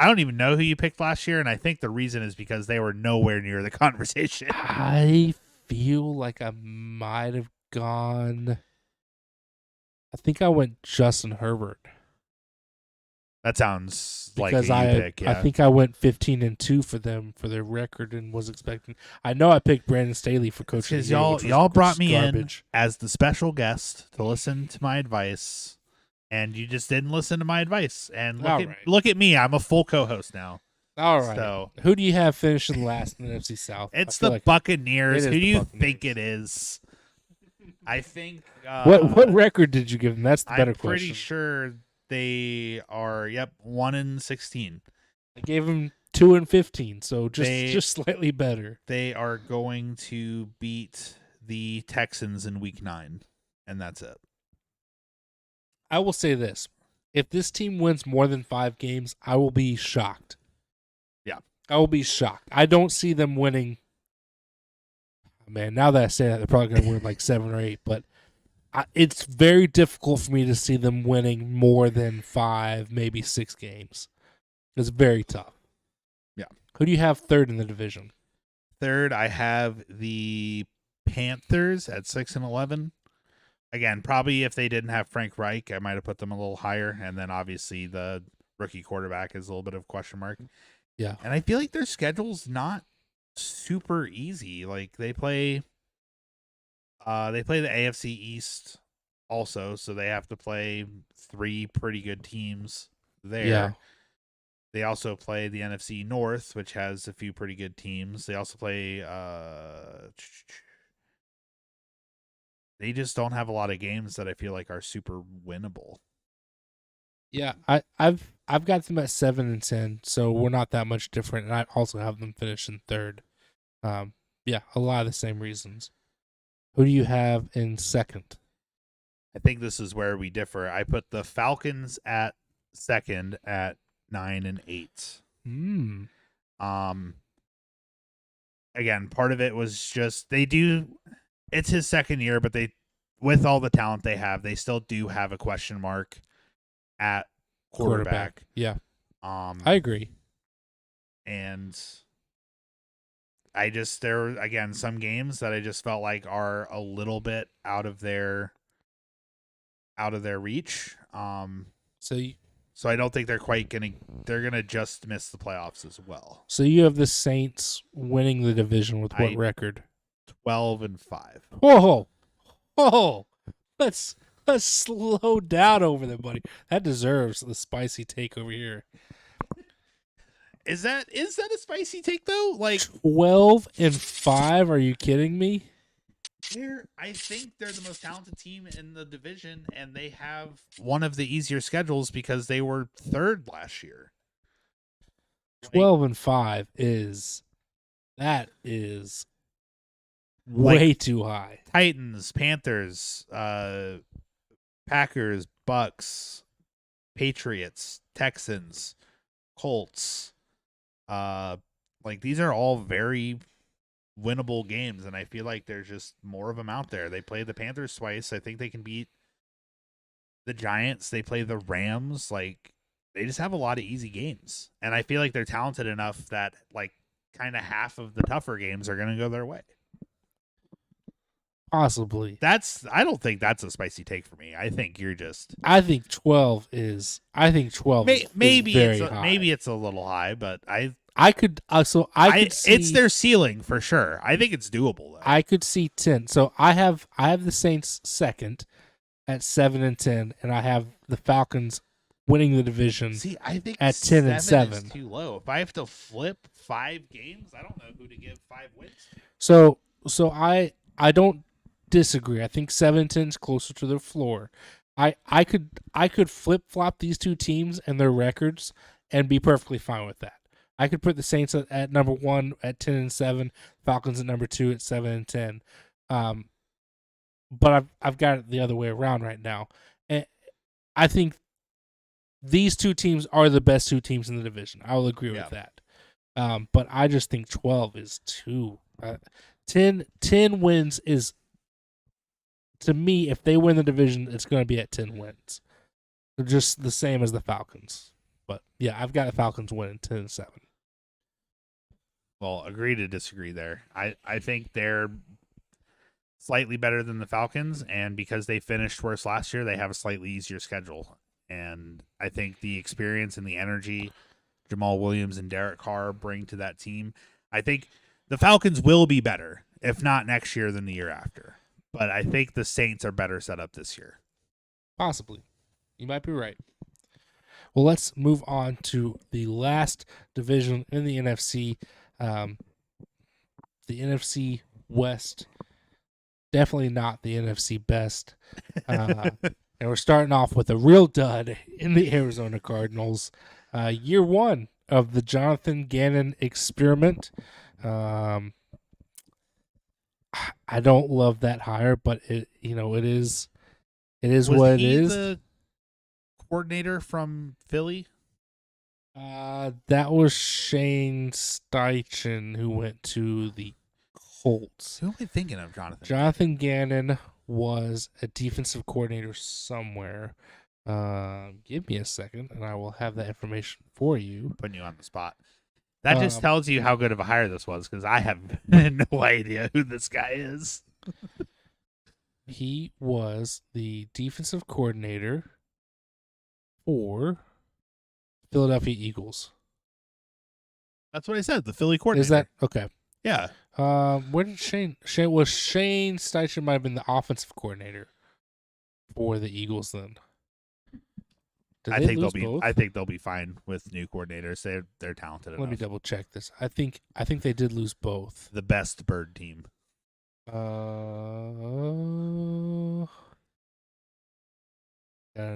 don't even know who you picked last year, and I think the reason is because they were nowhere near the conversation. I feel like I might have gone. I think I went Justin Herbert. That sounds Because like a you pick. Yeah. I think I went 15-2 for them for their record and was expecting. I know I picked Brandon Staley for coach. Because y'all brought me in as the special guest to listen to my advice, and you just didn't listen to my advice. And look at me, I'm a full co-host now. All right. So who do you have finishing last in the NFC South? It's the Buccaneers. Who do you think it is? I think. What record did you give them? That's the better question. I'm pretty sure they are 1-16. I gave them 2-15, so just slightly better. They are going to beat the Texans in Week 9, and that's it. I will say this: if this team wins more than 5 games, I will be shocked. Yeah, I will be shocked. I don't see them winning. Man, now that I say that, they're probably going to win like 7 or 8, but. It's very difficult for me to see them winning more than 5, maybe 6 games. It's very tough. Yeah. Who do you have third in the division? Third, I have the Panthers at 6-11. Again, probably if they didn't have Frank Reich, I might have put them a little higher. And then obviously the rookie quarterback is a little bit of a question mark. Yeah. And I feel like their schedule's not super easy. Like they play the AFC East also, so they have to play 3 pretty good teams there. Yeah. They also play the NFC North, which has a few pretty good teams. They also play they just don't have a lot of games that I feel like are super winnable. Yeah, I've got them at 7-10, so we're not that much different, and I also have them finishing third. Yeah, a lot of the same reasons. Who do you have in second? I think this is where we differ. I put the Falcons at second at 9-8. Again, part of it was just it's his second year, but they, with all the talent they have, they still do have a question mark at quarterback. Yeah. I agree. And there were, again, some games that I just felt like are a little bit out of their reach. So I don't think they're gonna just miss the playoffs as well. So you have the Saints winning the division with what record? 12-5. Whoa. Let's slow down over there, buddy. That deserves the spicy take over here. Is that a spicy take though? Like 12-5? Are you kidding me? I think they're the most talented team in the division, and they have one of the easier schedules because they were third last year. 12-5 is way too high. Titans, Panthers, Packers, Bucks, Patriots, Texans, Colts. Like these are all very winnable games, and I feel like there's just more of them out there. They play the Panthers twice. I think they can beat the Giants. They play the Rams. Like they just have a lot of easy games, and I feel like they're talented enough that like kind of half of the tougher games are going to go their way. Possibly. I don't think that's a spicy take for me. I think you're just I think 12 is. maybe very it's high. maybe it's a little high, but I could. I could see. it's their ceiling for sure. I think it's doable though. I could see 10. So I have the Saints second at 7-10, and I have the Falcons winning the division. See, I think at 10-7 is too low. If I have to flip 5 games, I don't know who to give 5 wins to. So I don't disagree. I think 7-10 is closer to their floor. I could flip flop these two teams and their records and be perfectly fine with that. I could put the Saints at number 1 at 10-7, Falcons at number 2 at 7-10. But I've got it the other way around right now. And I think these two teams are the best two teams in the division. I will agree with that. But I just think 12 is too. 10 wins is, to me, if they win the division, it's going to be at 10 wins. They're just the same as the Falcons. But yeah, I've got the Falcons winning 10-7. Well, agree to disagree there. I think they're slightly better than the Falcons, and because they finished worse last year, they have a slightly easier schedule. And I think the experience and the energy Jamal Williams and Derek Carr bring to that team, I think the Falcons will be better, if not next year, than the year after. But I think the Saints are better set up this year. Possibly. You might be right. Well, let's move on to the last division in the NFC. The NFC West. Definitely not the NFC best. And we're starting off with a real dud in the Arizona Cardinals. Year 1 of the Jonathan Gannon experiment. I don't love that hire, but it is what it is. The coordinator from Philly? That was Shane Steichen, who went to the Colts. Who am I thinking of, Jonathan? Jonathan Gannon was a defensive coordinator somewhere. Give me a second, and I will have that information for you. Putting you on the spot. That just tells you how good of a hire this was, because I have no idea who this guy is. He was the defensive coordinator for Philadelphia Eagles. That's what I said. The Philly coordinator. Is that okay? Yeah. Where did Shane Steichen might have been the offensive coordinator for the Eagles then? I think they'll be fine with new coordinators. They're talented enough. Let me double check this. I think they did lose both. The best bird team. Gotta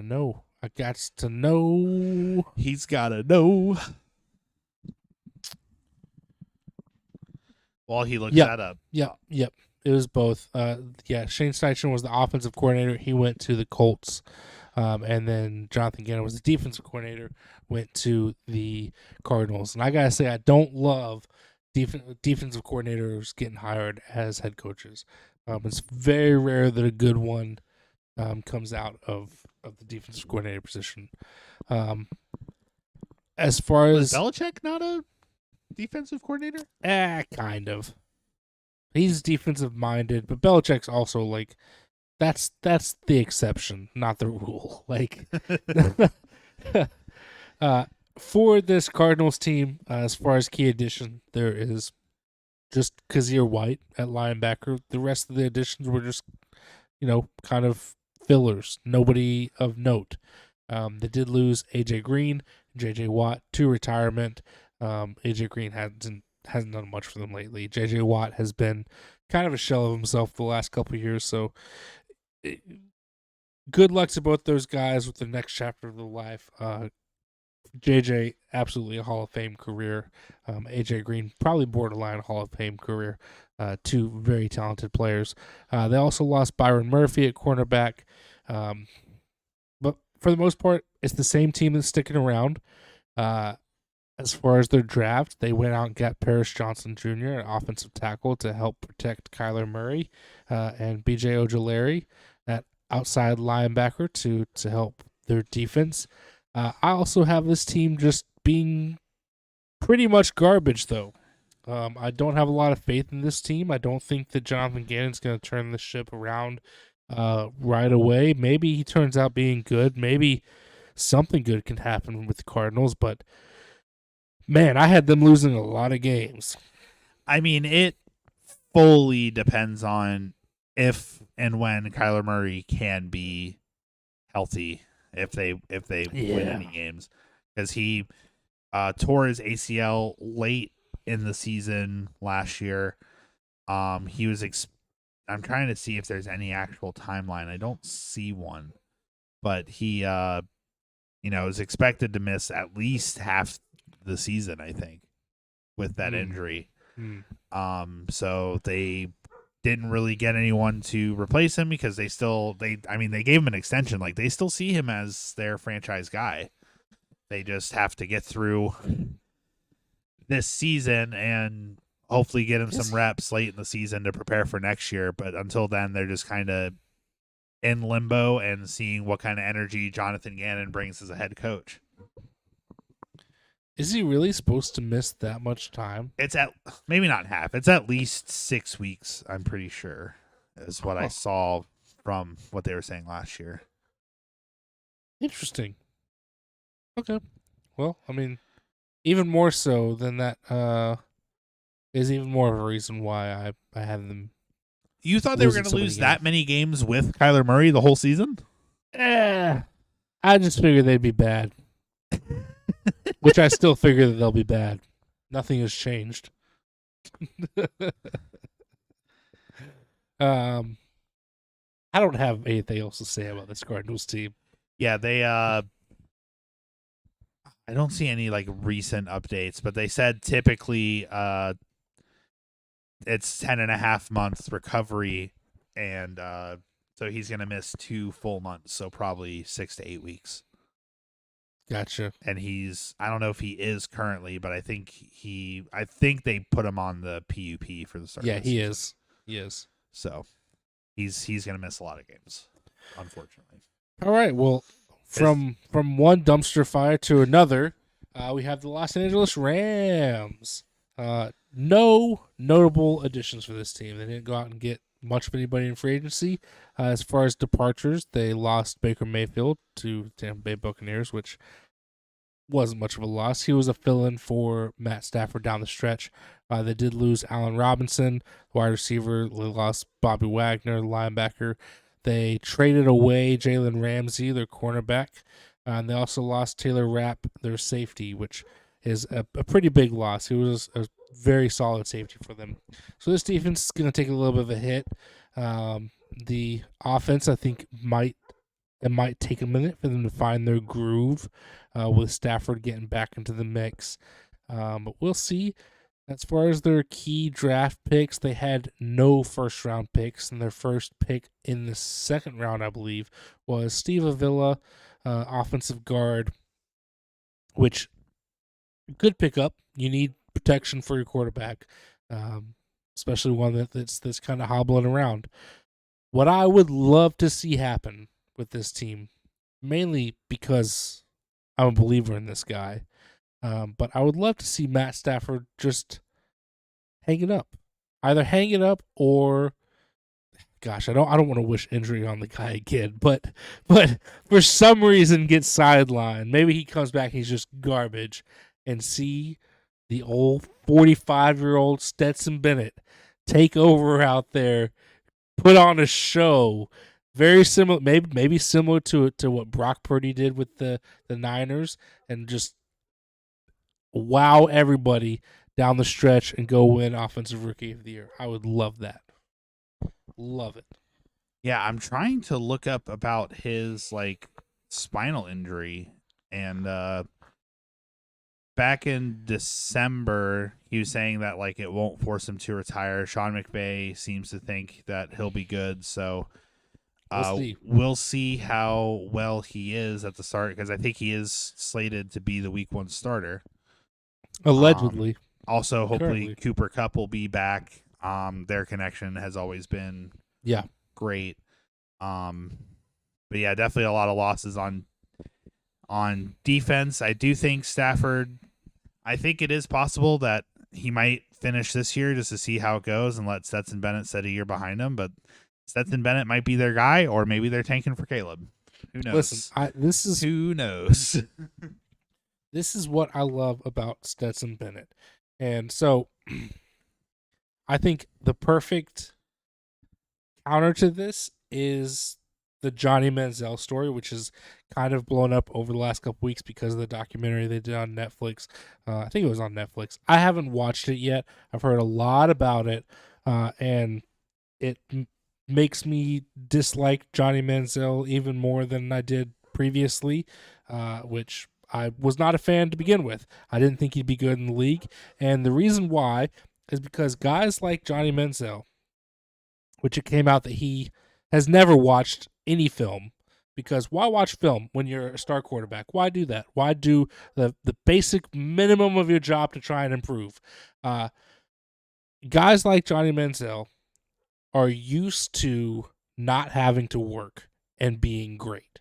know. I got to know. He's gotta know. While he looks that up. Yep. It was both. Shane Steichen was the offensive coordinator. He went to the Colts. And then Jonathan Gannon was the defensive coordinator, went to the Cardinals. And I got to say, I don't love defensive coordinators getting hired as head coaches. It's very rare that a good one comes out of the defensive coordinator position. As far as... Was Belichick not a defensive coordinator? Kind of. He's defensive-minded, but Belichick's also like... That's the exception, not the rule. Like, for this Cardinals team, as far as key addition, there is just Kazir White at linebacker. The rest of the additions were just, kind of fillers. Nobody of note. They did lose AJ Green, JJ Watt to retirement. AJ Green hasn't done much for them lately. JJ Watt has been kind of a shell of himself the last couple of years, so good luck to both those guys with the next chapter of their life. JJ, absolutely a Hall of Fame career. AJ Green, probably borderline Hall of Fame career. Two very talented players. They also lost Byron Murphy at cornerback. But for the most part, it's the same team that's sticking around. As far as their draft, they went out and got Paris Johnson Jr., an offensive tackle, to help protect Kyler Murray, and B.J. Ojulari, that outside linebacker, to help their defense. I also have this team just being pretty much garbage, though. I don't have a lot of faith in this team. I don't think that Jonathan Gannon's going to turn the ship around right away. Maybe he turns out being good. Maybe something good can happen with the Cardinals. But, man, I had them losing a lot of games. I mean, it fully depends on if and when Kyler Murray can be healthy, if they win any games, because he tore his ACL late in the season last year. He was. I'm trying to see if there's any actual timeline. I don't see one, but he, is expected to miss at least half the season, I think, with that injury. So they didn't really get anyone to replace him because they gave him an extension. Like, they still see him as their franchise guy. They just have to get through this season and hopefully get him some reps late in the season to prepare for next year. But until then, they're just kind of in limbo and seeing what kind of energy Jonathan Gannon brings as a head coach. Is he really supposed to miss that much time? It's maybe not half. It's at least 6 weeks, I'm pretty sure, is what I saw from what they were saying last year. Interesting. Okay. Well, I mean, even more so than that is even more of a reason why I have them. You thought they were going to lose that many games with Kyler Murray the whole season? I just figured they'd be bad. Which I still figure that they'll be bad. Nothing has changed. I don't have anything else to say about this Cardinals team. Yeah, they I don't see any like recent updates, but they said typically it's 10.5 months recovery, and so he's gonna miss 2 full months, so probably 6 to 8 weeks. Gotcha. And I don't know if he is currently, but I think they put him on the PUP for the start. Yeah, he is. He is. So he's gonna miss a lot of games, unfortunately. All right. Well, from one dumpster fire to another, we have the Los Angeles Rams. No notable additions for this team. They didn't go out and get much of anybody in free agency. As far as departures, they lost Baker Mayfield to Tampa Bay Buccaneers, which wasn't much of a loss. He was a fill-in for Matt Stafford down the stretch. They did lose Allen Robinson, wide receiver. They lost Bobby Wagner, linebacker. They traded away Jalen Ramsey, their cornerback. And they also lost Taylor Rapp, their safety, which is a pretty big loss. He was a very solid safety for them. So this defense is going to take a little bit of a hit. The offense, I think, might take a minute for them to find their groove with Stafford getting back into the mix. But we'll see. As far as their key draft picks, they had no first-round picks, and their first pick in the second round, I believe, was Steve Avila, offensive guard, which good pickup. You need protection for your quarterback, especially one that's kind of hobbling around. What I would love to see happen with this team, mainly because I'm a believer in this guy, but I would love to see Matt Stafford just hang it up. Either hang it up or, gosh, I don't want to wish injury on the guy again, but for some reason get sidelined. Maybe he comes back and he's just garbage, and see the old 45-year-old Stetson Bennett take over out there, put on a show. Very similar, maybe similar to what Brock Purdy did with the Niners, and just wow everybody down the stretch and go win Offensive Rookie of the Year. I would love that. Love it. Yeah, I'm trying to look up about his spinal injury, and back in December he was saying that it won't force him to retire. Sean McVay seems to think that he'll be good, so we'll see how well he is at the start, because I think he is slated to be the Week 1 starter. Allegedly. Also, hopefully Currently. Cooper Kupp will be back. Their connection has always been great. But yeah, definitely a lot of losses on defense. I do think Stafford, I think it is possible that he might finish this year just to see how it goes and let Stetson Bennett set a year behind him. But Stetson Bennett might be their guy, or maybe they're tanking for Caleb. Who knows? Listen, who knows? This is what I love about Stetson Bennett. And so I think the perfect counter to this is the Johnny Manziel story, which is kind of blown up over the last couple weeks because of the documentary they did on Netflix. I think it was on Netflix. I haven't watched it yet. I've heard a lot about it, and it makes me dislike Johnny Manziel even more than I did previously, which I was not a fan to begin with. I didn't think he'd be good in the league, and the reason why is because guys like Johnny Manziel, which it came out that he has never watched any film, because why watch film when you're a star quarterback? Why do that? Why do the basic minimum of your job to try and improve? Guys like Johnny Manziel are used to not having to work and being great.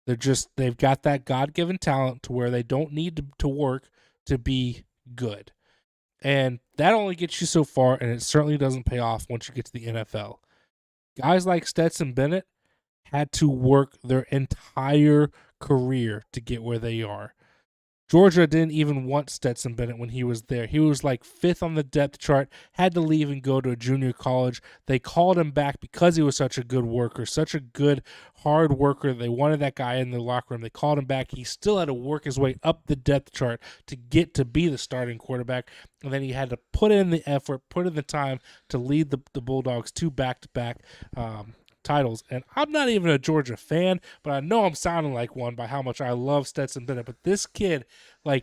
They've got that God-given talent to where they don't need to work to be good. And that only gets you so far, and it certainly doesn't pay off once you get to the NFL. Guys like Stetson Bennett had to work their entire career to get where they are. Georgia didn't even want Stetson Bennett when he was there. He was like 5th on the depth chart, had to leave and go to a junior college. They called him back because he was such a good worker, such a good hard worker. They wanted that guy in the locker room. They called him back. He still had to work his way up the depth chart to get to be the starting quarterback. And then he had to put in the effort, put in the time to lead the Bulldogs to back-to-back titles. And I'm not even a Georgia fan, but I know I'm sounding like one by how much I love Stetson Bennett. But this kid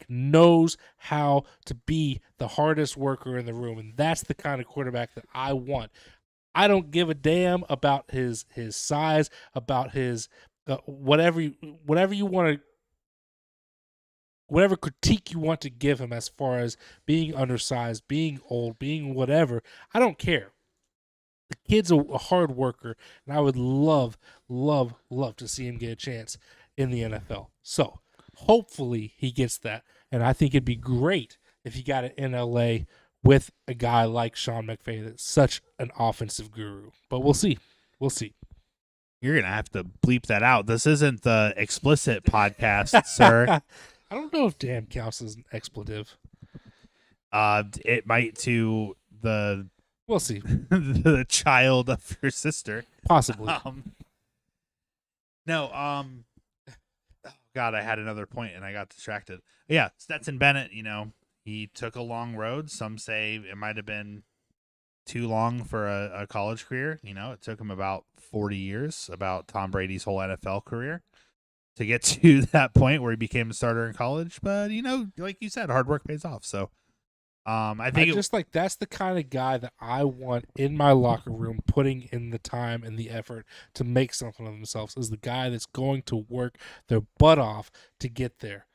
knows how to be the hardest worker in the room, and that's the kind of quarterback that I want. I don't give a damn about his size, about his whatever you want to, whatever critique you want to give him as far as being undersized, being old, being whatever. I don't care. The kid's a hard worker, and I would love, love, love to see him get a chance in the NFL. So hopefully he gets that, and I think it'd be great if he got it in LA with a guy like Sean McVay that's such an offensive guru. But we'll see. We'll see. You're going to have to bleep that out. This isn't the explicit podcast, sir. I don't know if damn counts as an expletive. It might to the... We'll see. The child of your sister. Possibly. Oh, God, I had another point and I got distracted. Yeah, Stetson Bennett, he took a long road. Some say it might have been too long for a college career. It took him about 40 years, about Tom Brady's whole NFL career, to get to that point where he became a starter in college. But, like you said, hard work pays off. So, I think that's the kind of guy that I want in my locker room, putting in the time and the effort to make something of themselves, is the guy that's going to work their butt off to get there.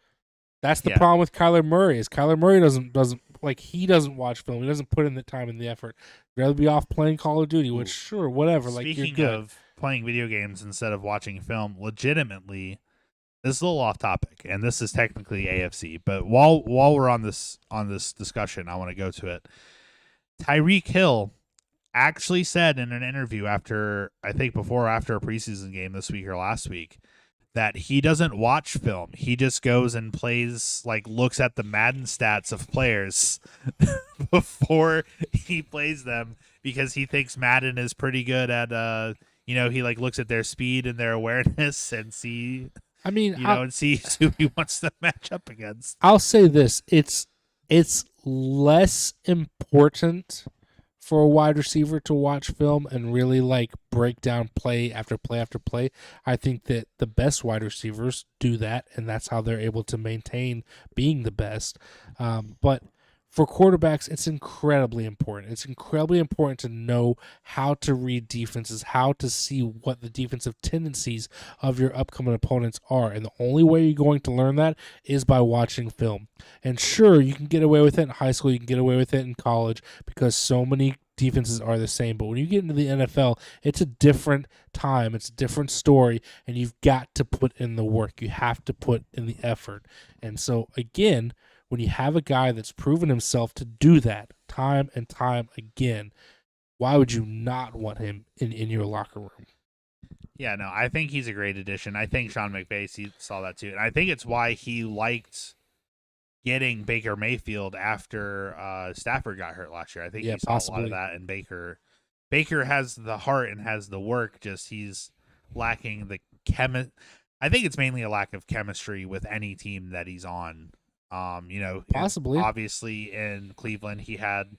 That's the problem with Kyler Murray. Is Kyler Murray doesn't watch film. He doesn't put in the time and the effort. He'd rather be off playing Call of Duty, which sure, whatever. Speaking you're good. Of playing video games instead of watching film, legitimately, this is a little off topic, and this is technically AFC. But while we're on this discussion, I want to go to it. Tyreek Hill actually said in an interview after a preseason game this week or last week that he doesn't watch film. He just goes and plays, looks at the Madden stats of players before he plays them, because he thinks Madden is pretty good at he looks at their speed and their awareness and see. And see who he wants to match up against. I'll say this: it's less important for a wide receiver to watch film and really break down play after play after play. I think that the best wide receivers do that, and that's how they're able to maintain being the best. But for quarterbacks, it's incredibly important. It's incredibly important to know how to read defenses, how to see what the defensive tendencies of your upcoming opponents are. And the only way you're going to learn that is by watching film. And sure, you can get away with it in high school, you can get away with it in college, because so many defenses are the same. But when you get into the NFL, it's a different time, it's a different story, and you've got to put in the work. You have to put in the effort. And so, again, when you have a guy that's proven himself to do that time and time again, why would you not want him in your locker room? Yeah, no, I think he's a great addition. I think Sean McVay saw that too. And I think it's why he liked getting Baker Mayfield after Stafford got hurt last year. I think he saw possibly a lot of that in Baker. Baker has the heart and has the work, just he's lacking the I think it's mainly a lack of chemistry with any team that he's on. Possibly. Obviously in Cleveland he had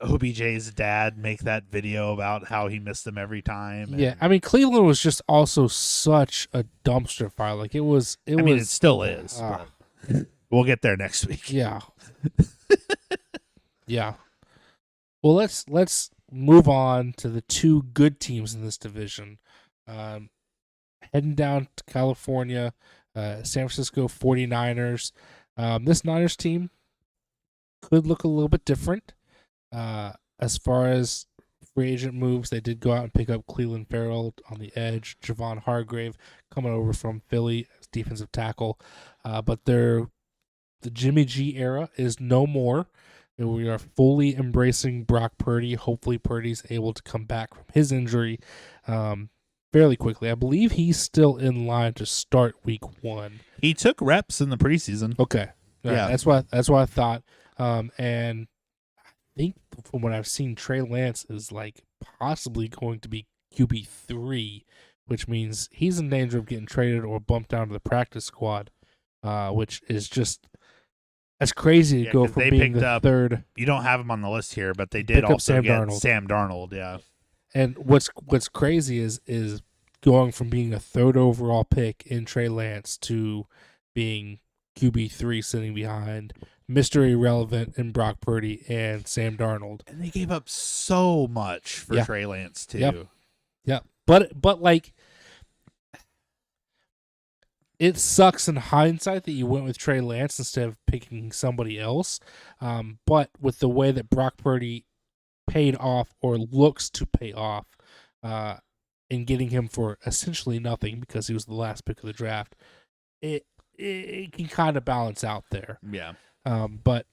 OBJ's dad make that video about how he missed them every time. Yeah, I mean Cleveland was just also such a dumpster fire. Like it was. It still is. But we'll get there next week. Yeah. Yeah. Well, let's move on to the two good teams in this division. Heading down to California, San Francisco 49ers. This Niners team could look a little bit different. As far as free agent moves, they did go out and pick up Cleveland Farrell on the edge, Javon Hargrave coming over from Philly as defensive tackle. But the Jimmy G era is no more. And we are fully embracing Brock Purdy. Hopefully Purdy's able to come back from his injury fairly quickly. I believe he's still in line to start week 1. He took reps in the preseason. Okay. Yeah. That's what I thought. And I think from what I've seen, Trey Lance is like possibly going to be QB3, which means he's in danger of getting traded or bumped down to the practice squad, which is just that's crazy to go from being the third. You don't have him on the list here, but they did also get Sam Darnold. Yeah. And what's crazy is going from being a third overall pick in Trey Lance to being QB3 sitting behind Mr. Irrelevant in Brock Purdy and Sam Darnold. And they gave up so much for Trey Lance too. Yep. But like it sucks in hindsight that you went with Trey Lance instead of picking somebody else. But with the way that Brock Purdy paid off or looks to pay off in getting him for essentially nothing because he was the last pick of the draft, it can kind of balance out there. Yeah. But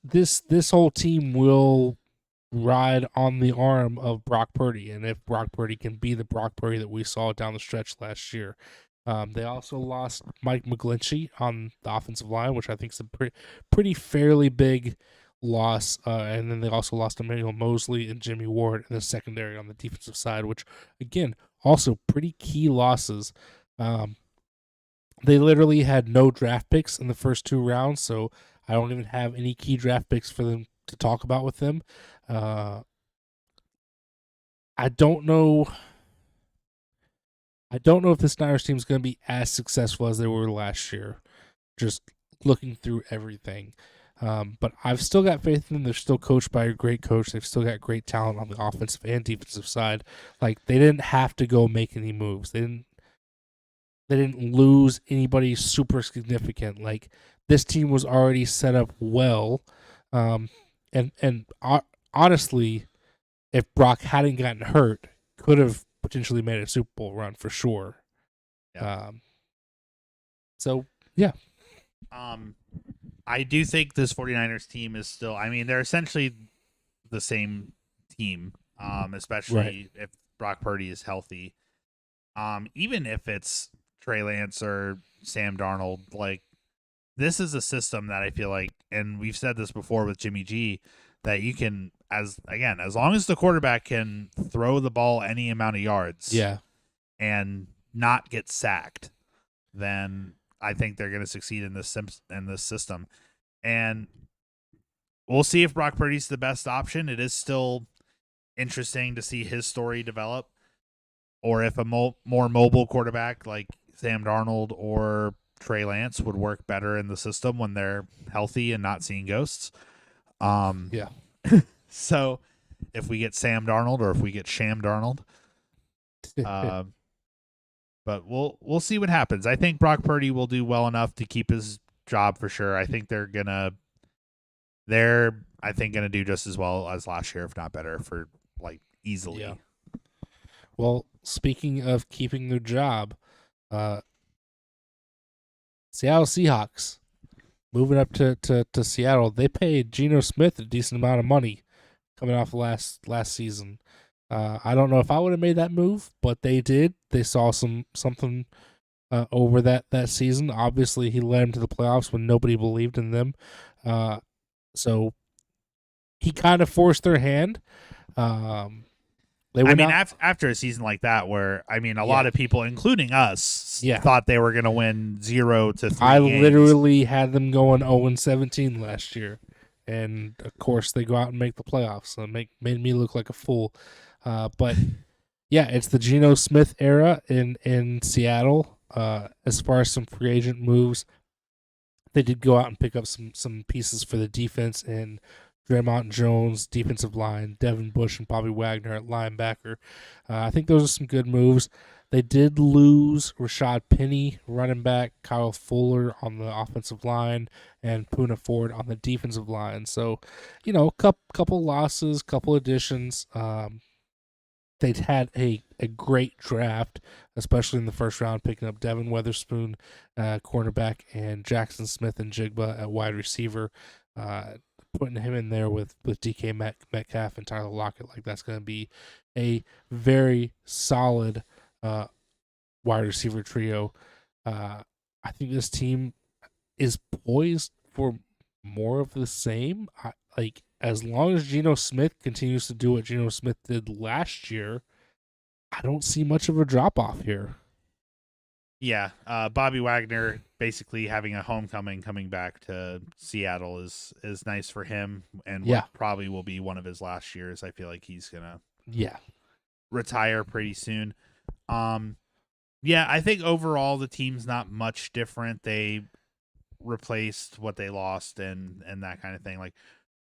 this whole team will ride on the arm of Brock Purdy, and if Brock Purdy can be the Brock Purdy that we saw down the stretch last year. They also lost Mike McGlinchey on the offensive line, which I think is a pretty fairly big loss. And then they also lost Emmanuel Mosley and Jimmy Ward in the secondary on the defensive side, which, again, also pretty key losses. They literally had no draft picks in the first 2 rounds, so I don't even have any key draft picks for them to talk about with them. I don't know if this Niners team is going to be as successful as they were last year, just looking through everything. But I've still got faith in them. They're still coached by a great coach. They've still got great talent on the offensive and defensive side. Like, they didn't have to go make any moves. They didn't lose anybody super significant. Like, this team was already set up well. And honestly, if Brock hadn't gotten hurt, could have potentially made a Super Bowl run for sure. Yeah. So, yeah. I do think this 49ers team is still, I mean, they're essentially the same team, especially if Brock Purdy is healthy. Even if it's Trey Lance or Sam Darnold, like, this is a system that I feel like, and we've said this before with Jimmy G, that you can, as long as the quarterback can throw the ball any amount of yards, and not get sacked, then I think they're going to succeed in this system. And we'll see if Brock Purdy's the best option. It is still interesting to see his story develop, or if a more mobile quarterback like Sam Darnold or Trey Lance would work better in the system when they're healthy and not seeing ghosts. So if we get Sam Darnold or if we get Sham Darnold, but we'll see what happens. I think Brock Purdy will do well enough to keep his job for sure. I think they're gonna do just as well as last year, if not better, for like easily. Yeah. Well, speaking of keeping their job, Seattle Seahawks moving up to Seattle, they paid Geno Smith a decent amount of money coming off last season. I don't know if I would have made that move, but they did. They saw something over that season. Obviously, he led them to the playoffs when nobody believed in them. So he kind of forced their hand. After a season like that, where a lot of people, including us, thought they were going to win 0 to 3 I games. literally had them going 0-17 last year, and of course they go out and make the playoffs. So it made me look like a fool. But yeah, it's the Geno Smith era in Seattle. As far as some free agent moves, they did go out and pick up some pieces for the defense and Draymond Jones, defensive line, Devin Bush, and Bobby Wagner at linebacker. I think those are some good moves. They did lose Rashad Penny, running back, Kyle Fuller on the offensive line, and Poona Ford on the defensive line. So, couple losses, couple additions. They'd had a great draft, especially in the first round, picking up Devin Weatherspoon, cornerback, and Jackson Smith and Jigba at wide receiver. Putting him in there with DK Metcalf and Tyler Lockett, like that's going to be a very solid wide receiver trio. I think this team is poised for more of the same. As long as Geno Smith continues to do what Geno Smith did last year, I don't see much of a drop off here. Yeah, Bobby Wagner basically having a homecoming, coming back to Seattle is nice for him, and what probably will be one of his last years. I feel like he's gonna retire pretty soon. I think overall the team's not much different. They replaced what they lost and that kind of thing. Like,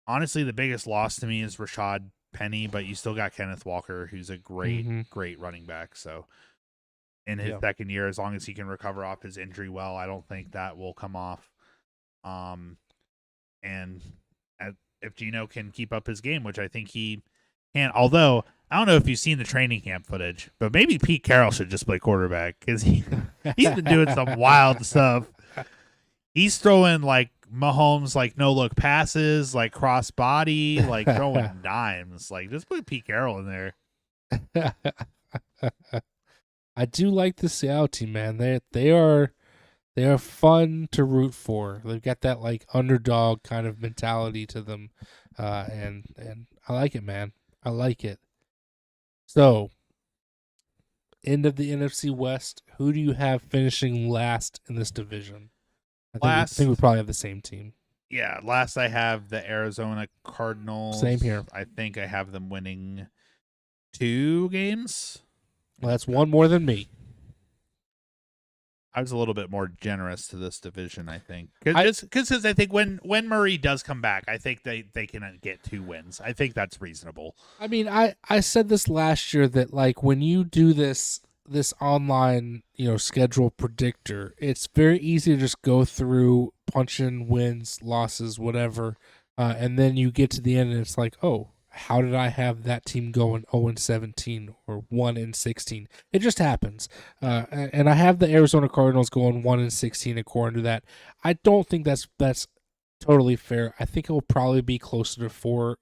honestly, the biggest loss to me is Rashad Penny, but you still got Kenneth Walker, who's a great running back. So in his second year, as long as he can recover off his injury well, I don't think that will come off. And if Geno can keep up his game, which I think he can, although I don't know if you've seen the training camp footage, but maybe Pete Carroll should just play quarterback because he's been doing some wild stuff. He's throwing like Mahomes, like no look passes, like cross body, like throwing dimes. Like, just put Pete Carroll in there. I do like the Seattle team, man. They are fun to root for. They've got that like underdog kind of mentality to them, and I like it, man. I like it. So, end of the NFC West. Who do you have finishing last in this division? I think we probably have the same team. Yeah, last I have the Arizona Cardinals. Same here. I think I have them winning 2 games. Well, that's one more than me. I was a little bit more generous to this division, I think. Because I think when Murray does come back, I think they can get 2 wins. I think that's reasonable. I mean, I said this last year that like when you do this online, schedule predictor, it's very easy to just go through, punch in wins, losses, whatever, and then you get to the end and it's like, oh, how did I have that team going 0-17 or 1-16? It just happens. And I have the Arizona Cardinals going 1-16 according to that. I don't think that's totally fair. I think it will probably be closer to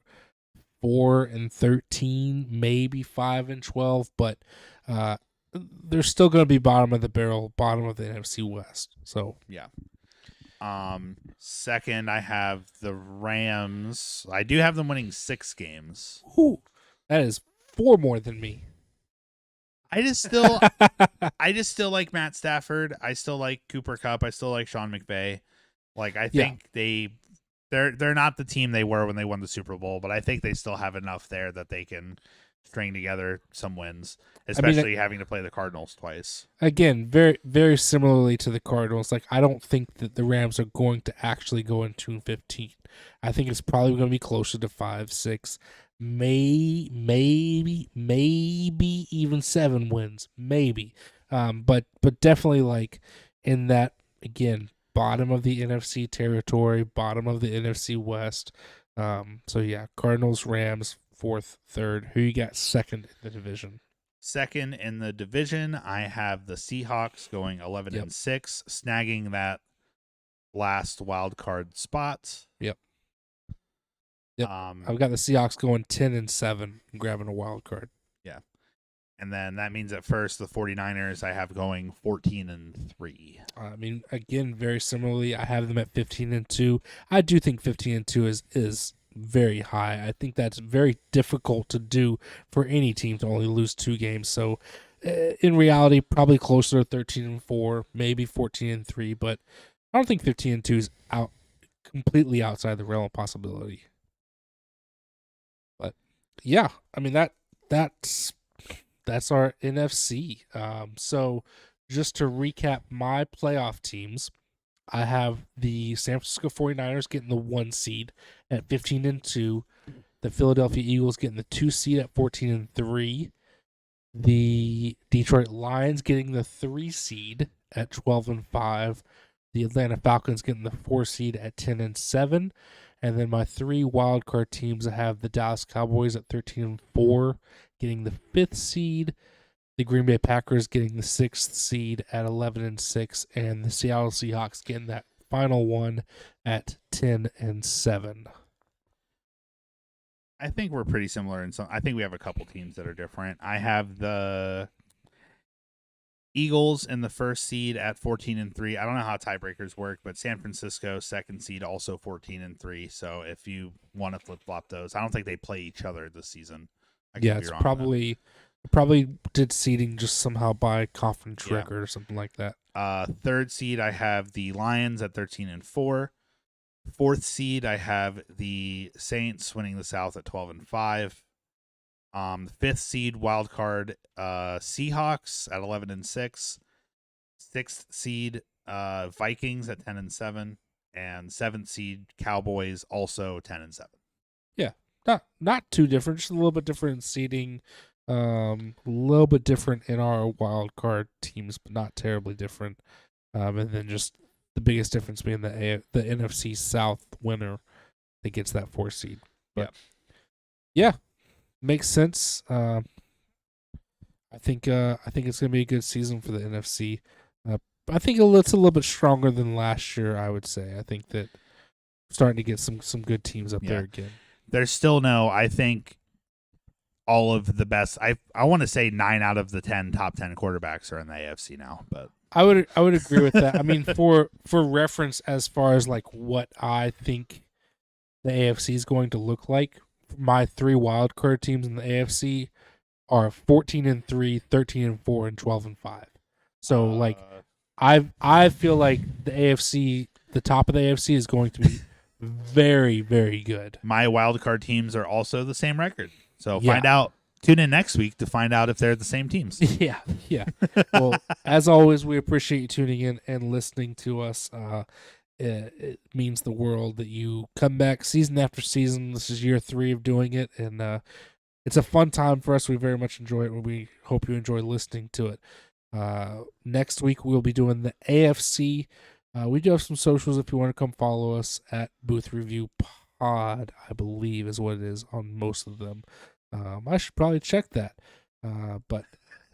4-13, maybe 5-12, but they're still going to be bottom of the barrel, bottom of the NFC West. So yeah. Second, I have the Rams. I do have them winning 6 games. Ooh, that is 4 more than me. I just still like Matt Stafford. I still like Cooper Kupp. I still like Sean McVay. Like, I think they're not the team they were when they won the Super Bowl, but I think they still have enough there that they can string together some wins, especially having to play the Cardinals twice. Again, very, very similarly to the Cardinals. Like, I don't think that the Rams are going to actually go in 2-15. I think it's probably going to be closer to 5-6, maybe even 7 wins, maybe. But definitely like in that, again, bottom of the NFC territory, bottom of the NFC West. So yeah, Cardinals, Rams, 4th, 3rd. Who you got second in the division? Second in the division, I have the Seahawks going 11-6, snagging that last wild card spots. Yep. Um, I've got the Seahawks going 10-7 and grabbing a wild card. and then that means at first the 49ers I have going 14-3. I mean, again, very similarly, I have them at 15-2. I do think 15-2 is very high. I think that's very difficult to do for any team to only lose 2 games. So, in reality, probably closer to 13-4, maybe 14-3. But I don't think 15-2 is completely outside the realm of possibility. But yeah, I mean that's our NFC. So just to recap my playoff teams, I have the San Francisco 49ers getting the 1 seed at 15-2, the Philadelphia Eagles getting the 2 seed at 14-3, the Detroit Lions getting the 3 seed at 12-5, the Atlanta Falcons getting the 4 seed at 10-7, and then my 3 wildcard teams, I have the Dallas Cowboys at 13-4, getting the 5th seed, the Green Bay Packers getting the 6th seed at 11-6, and the Seattle Seahawks getting that final one at 10-7. I think we're pretty similar in some. I think we have a couple teams that are different. I have the Eagles in the 1st seed at 14-3. I don't know how tiebreakers work, but San Francisco 2nd seed also 14-3. So if you want to flip flop those, I don't think they play each other this season. Yeah, it's probably did seeding just somehow by conference record or something like that. 3rd seed I have the Lions at 13-4. 4th seed I have the Saints winning the South at 12-5. 5th seed wild card Seahawks at 11-6. 6th seed Vikings at 10-7, and 7th seed Cowboys also 10-7. Yeah, not too different, just a little bit different seeding. A little bit different in our wild card teams, but not terribly different. And then just the biggest difference being the NFC South winner that gets that 4 seed. But yeah, makes sense. I think it's gonna be a good season for the NFC. I think it's a little bit stronger than last year. I would say. I think that we're starting to get some good teams up there again. There's still I think all of the best. I want to say 9 out of the 10 top 10 quarterbacks are in the AFC now, but I would agree with that. I mean, for reference, as far as like what I think the AFC is going to look like, my 3 wildcard teams in the AFC are 14-3, 13-4, and 12-5. So like, I feel like the AFC, the top of the AFC, is going to be very, very good. My wildcard teams are also the same record. So find out. Tune in next week to find out if they're the same teams. Yeah. Well, as always, we appreciate you tuning in and listening to us. It means the world that you come back season after season. This is year 3 of doing it, and it's a fun time for us. We very much enjoy it, and we hope you enjoy listening to it. Next week, we'll be doing the AFC. We do have some socials if you want to come follow us at Booth Review Pod, I believe is what it is on most of them. I should probably check that. But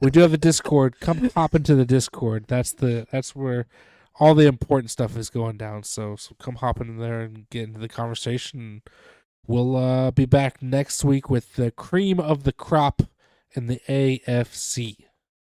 we do have a Discord. Come hop into the Discord. That's where all the important stuff is going down. So come hop in there and get into the conversation. We'll be back next week with the cream of the crop in the AFC.